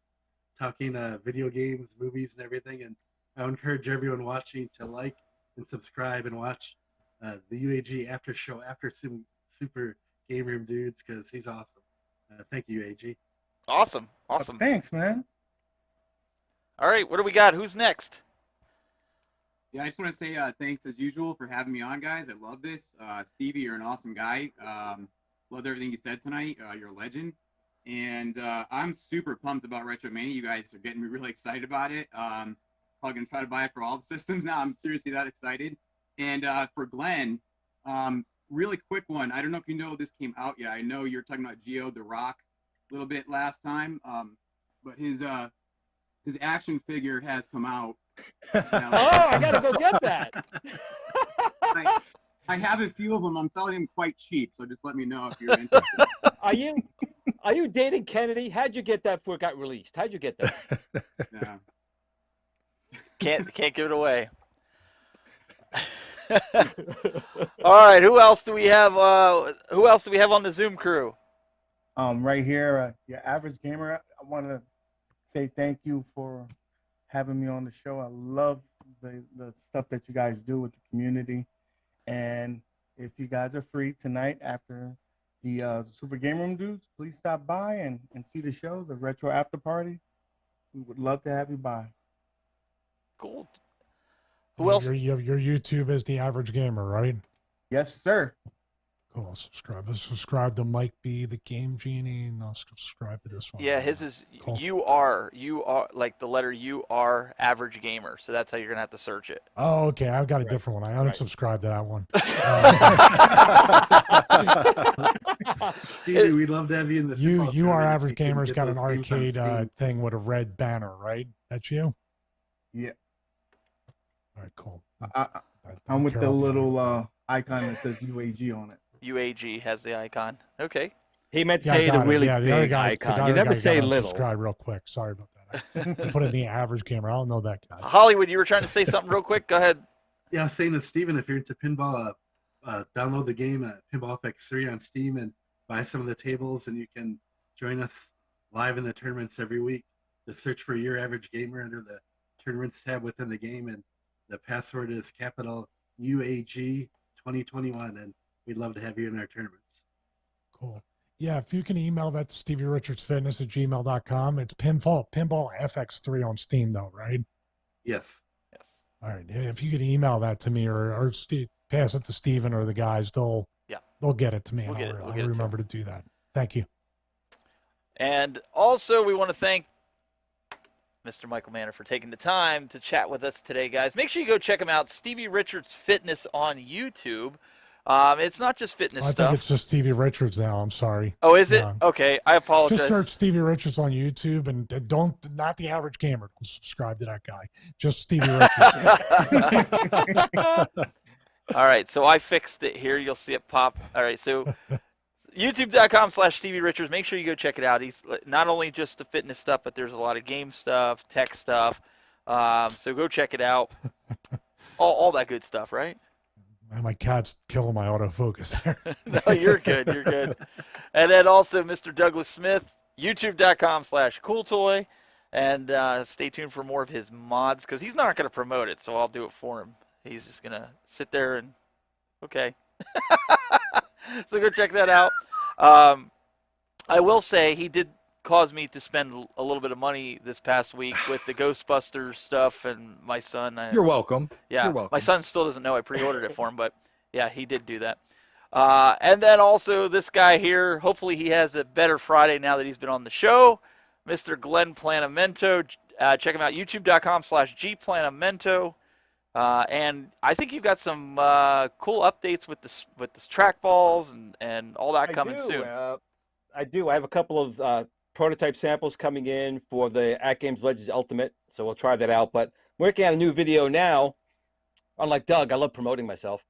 talking video games, movies, and everything. And I encourage everyone watching to like and subscribe and watch the UAG after show after Super Game Room Dudes, because he's awesome. Thank you, AG. Awesome. Thanks, man. All right, what do we got? Who's next? Yeah, I just want to say thanks as usual for having me on, guys. I love this. Stevie, you're an awesome guy. Loved everything you said tonight. You're a legend. And I'm super pumped about Retromania. You guys are getting me really excited about it. Probably going to try to buy it for all the systems now. I'm seriously that excited. And for Glenn, really quick one. I don't know if you know this came out yet. I know you're talking about Geo the Rock a little bit last time. But his action figure has come out. Oh, I gotta go get that. I have a few of them. I'm selling them quite cheap, so just let me know if you're interested. Are you dating Kennedy? How'd you get that before it got released? How'd you get that? Yeah. Can't give it away. All right, who else do we have? Who else do we have on the Zoom crew? Right here, Your Average Gamer. I want to say thank you for having me on the show. I love the stuff that you guys do with the community. And if you guys are free tonight after the Super Game Room Dudes, please stop by and see the show, the Retro After Party. We would love to have you by. Cool. Who else? Your YouTube is The Average Gamer, right? Yes, sir. Cool. Subscribe. Let's subscribe to Mike B, the Game Genie, and I'll subscribe to this one. Yeah, his is Cool. you are like the letter U R Average Gamer. So that's how you're gonna have to search it. Oh, okay. I've got a different one. I unsubscribed to that one. Stevie, we'd love to have you in the You are Average if you can Gamer's get got an those games on arcade Steam. thing with a red banner, right? That's you? Yeah. All right, cool. I'm with the little icon that says UAG on it. UAG has the icon. Okay. He meant to say the really big icon. You never say little. Subscribe real quick. Sorry about that. I put it in the average camera. I don't know that guy. Hollywood, you were trying to say something real quick. Go ahead. Yeah, I was saying to Steven, if you're into pinball, download the game at Pinball FX3 on Steam and buy some of the tables, and you can join us live in the tournaments every week. Just search for Your Average Gamer under the Tournaments tab within the game, and the password is capital UAG 2021, and we'd love to have you in our tournaments. Cool. Yeah, if you can email that to StevieRichardsFitness@gmail.com. It's Pinball FX3 on Steam, though, right? Yes. All right. If you could email that to me, or Steve, pass it to Steven or the guys, they'll get it to me. I'll remember to do that. Thank you. And also, we want to thank Mr. Michael Manna for taking the time to chat with us today, guys. Make sure you go check him out, Stevie Richards Fitness on YouTube. It's not just fitness stuff. I think it's just Stevie Richards now. I'm sorry. Oh, is it? Okay, I apologize. Just search Stevie Richards on YouTube, and not the average gamer. Don't subscribe to that guy. Just Stevie Richards. All right, so I fixed it here. You'll see it pop. All right, so youtube.com/Stevie Richards. Make sure you go check it out. He's not only just the fitness stuff, but there's a lot of game stuff, tech stuff. So go check it out. All that good stuff, right? Man, my cat's killing my autofocus there. No, you're good. You're good. And then also Mr. Douglas Smith, youtube.com/CoolToy. And stay tuned for more of his mods, because he's not going to promote it, so I'll do it for him. He's just going to sit there and, okay. So go check that out. I will say he did cause me to spend a little bit of money this past week with the Ghostbusters stuff, and my son. You're welcome. Yeah, You're welcome. My son still doesn't know I pre-ordered it for him, but yeah, he did do that. And then also this guy here, hopefully he has a better Friday now that he's been on the show, Mr. Glen Planamento. Check him out, youtube.com/GPlanamento. And I think you've got some cool updates with this trackballs and all that coming soon. I do. I have a couple of prototype samples coming in for the ATGames Legends Ultimate, so we'll try that out. But I'm working on a new video now. Unlike Doug, I love promoting myself.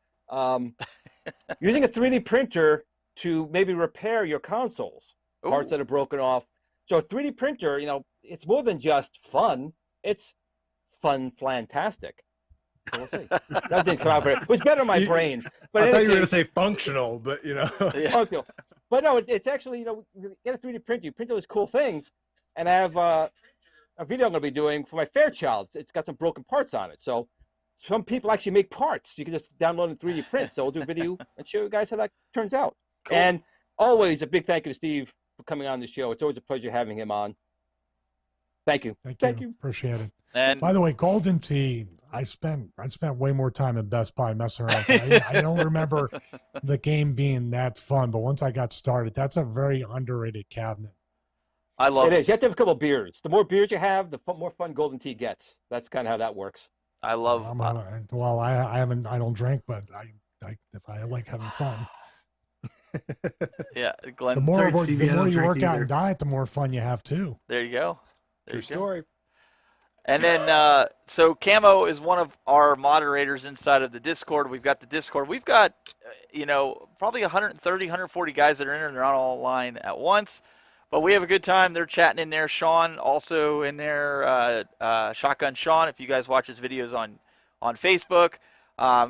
Using a 3D printer to maybe repair your consoles, parts that are broken off. So a 3D printer, it's more than just fun. It's fun-flantastic. So we'll see. That didn't come out very. It was better in my brain. But I thought you were going to say functional, but functional. But no, it's actually, you get a 3D printer, you print those cool things, and I have a video I'm going to be doing for my Fairchild. It's got some broken parts on it. So some people actually make parts. You can just download and 3D print. So we'll do a video and show you guys how that turns out. Cool. And always a big thank you to Steve for coming on the show. It's always a pleasure having him on. Thank you. Thank you. Appreciate it. And by the way, Golden Tee, I spent way more time at Best Buy messing around. I don't remember the game being that fun, but once I got started, that's a very underrated cabinet. I love it. You have to have a couple of beers. The more beers you have, the more fun Golden Tee gets. That's kind of how that works. I love. I don't drink, but I like having fun. Yeah, Glenn. The more you work out and diet, the more fun you have too. There you go. True story. And then, so Camo is one of our moderators inside of the Discord. We've got the Discord. We've got, probably 130, 140 guys that are in there. They're not all online at once. But we have a good time. They're chatting in there. Sean also in there. Shotgun Sean, if you guys watch his videos on Facebook,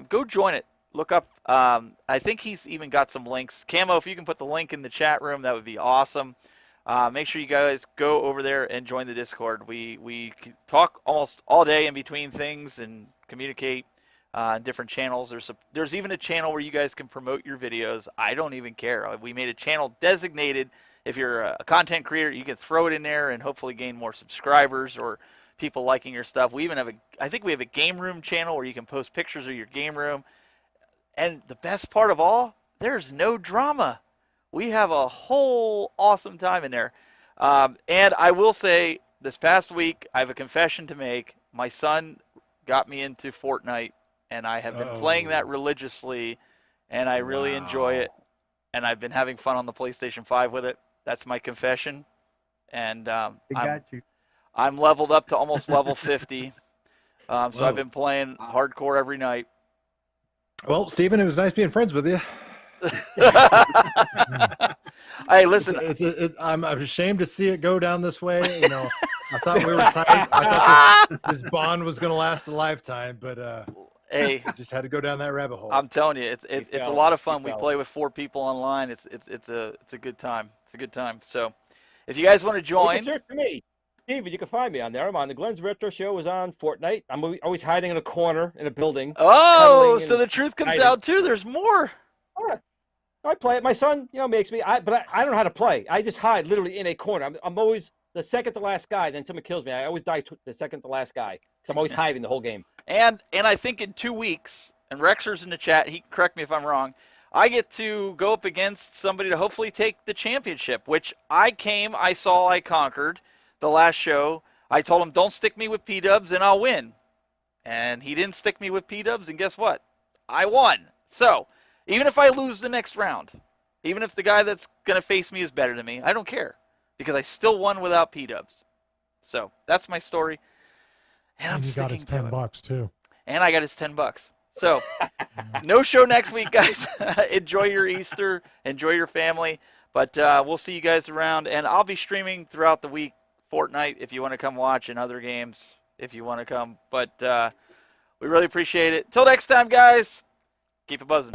go join it. Look up. I think he's even got some links. Camo, if you can put the link in the chat room, that would be awesome. Make sure you guys go over there and join the Discord. We talk almost all day in between things and communicate on different channels. There's even a channel where you guys can promote your videos. I don't even care. We made a channel designated. If you're a content creator, you can throw it in there and hopefully gain more subscribers or people liking your stuff. We even have I think we have a game room channel where you can post pictures of your game room. And the best part of all, there's no drama. We have a whole awesome time in there. And I will say, this past week, I have a confession to make. My son got me into Fortnite, and I have been playing that religiously, and I really enjoy it. And I've been having fun on the PlayStation 5 with it. That's my confession. And I'm leveled up to almost level 50. So I've been playing hardcore every night. Well, Steven, it was nice being friends with you. Hey, listen. I'm ashamed to see it go down this way. You know, I thought we were tight. I thought this bond was going to last a lifetime, but hey, just had to go down that rabbit hole. I'm telling you, it's a lot of fun. We play with 4 people online. It's a good time. It's a good time. So, if you guys want to join, search for me, Stevie. You can find me on there. I'm on the Glenn's Retro Show. Is on Fortnite. I'm always hiding in a corner in a building. Oh, so the truth comes out too. There's more. I play it. My son, makes me. But I don't know how to play. I just hide literally in a corner. I'm always the second to last guy. Then someone kills me. I always die the second to last guy because I'm always hiding the whole game. And I think in 2 weeks, and Rexer's in the chat. He can correct me if I'm wrong. I get to go up against somebody to hopefully take the championship, which I saw, I conquered the last show. I told him, don't stick me with P-dubs and I'll win. And he didn't stick me with P-dubs, and guess what? I won. So, even if I lose the next round, even if the guy that's going to face me is better than me, I don't care. Because I still won without P-dubs. So, that's my story. And I'm sticking to it. He got his $10 too. And I got his $10. So, no show next week, guys. Enjoy your Easter. Enjoy your family. But we'll see you guys around. And I'll be streaming throughout the week, Fortnite, if you want to come watch, and other games if you want to come. But we really appreciate it. Till next time, guys. Keep it buzzing.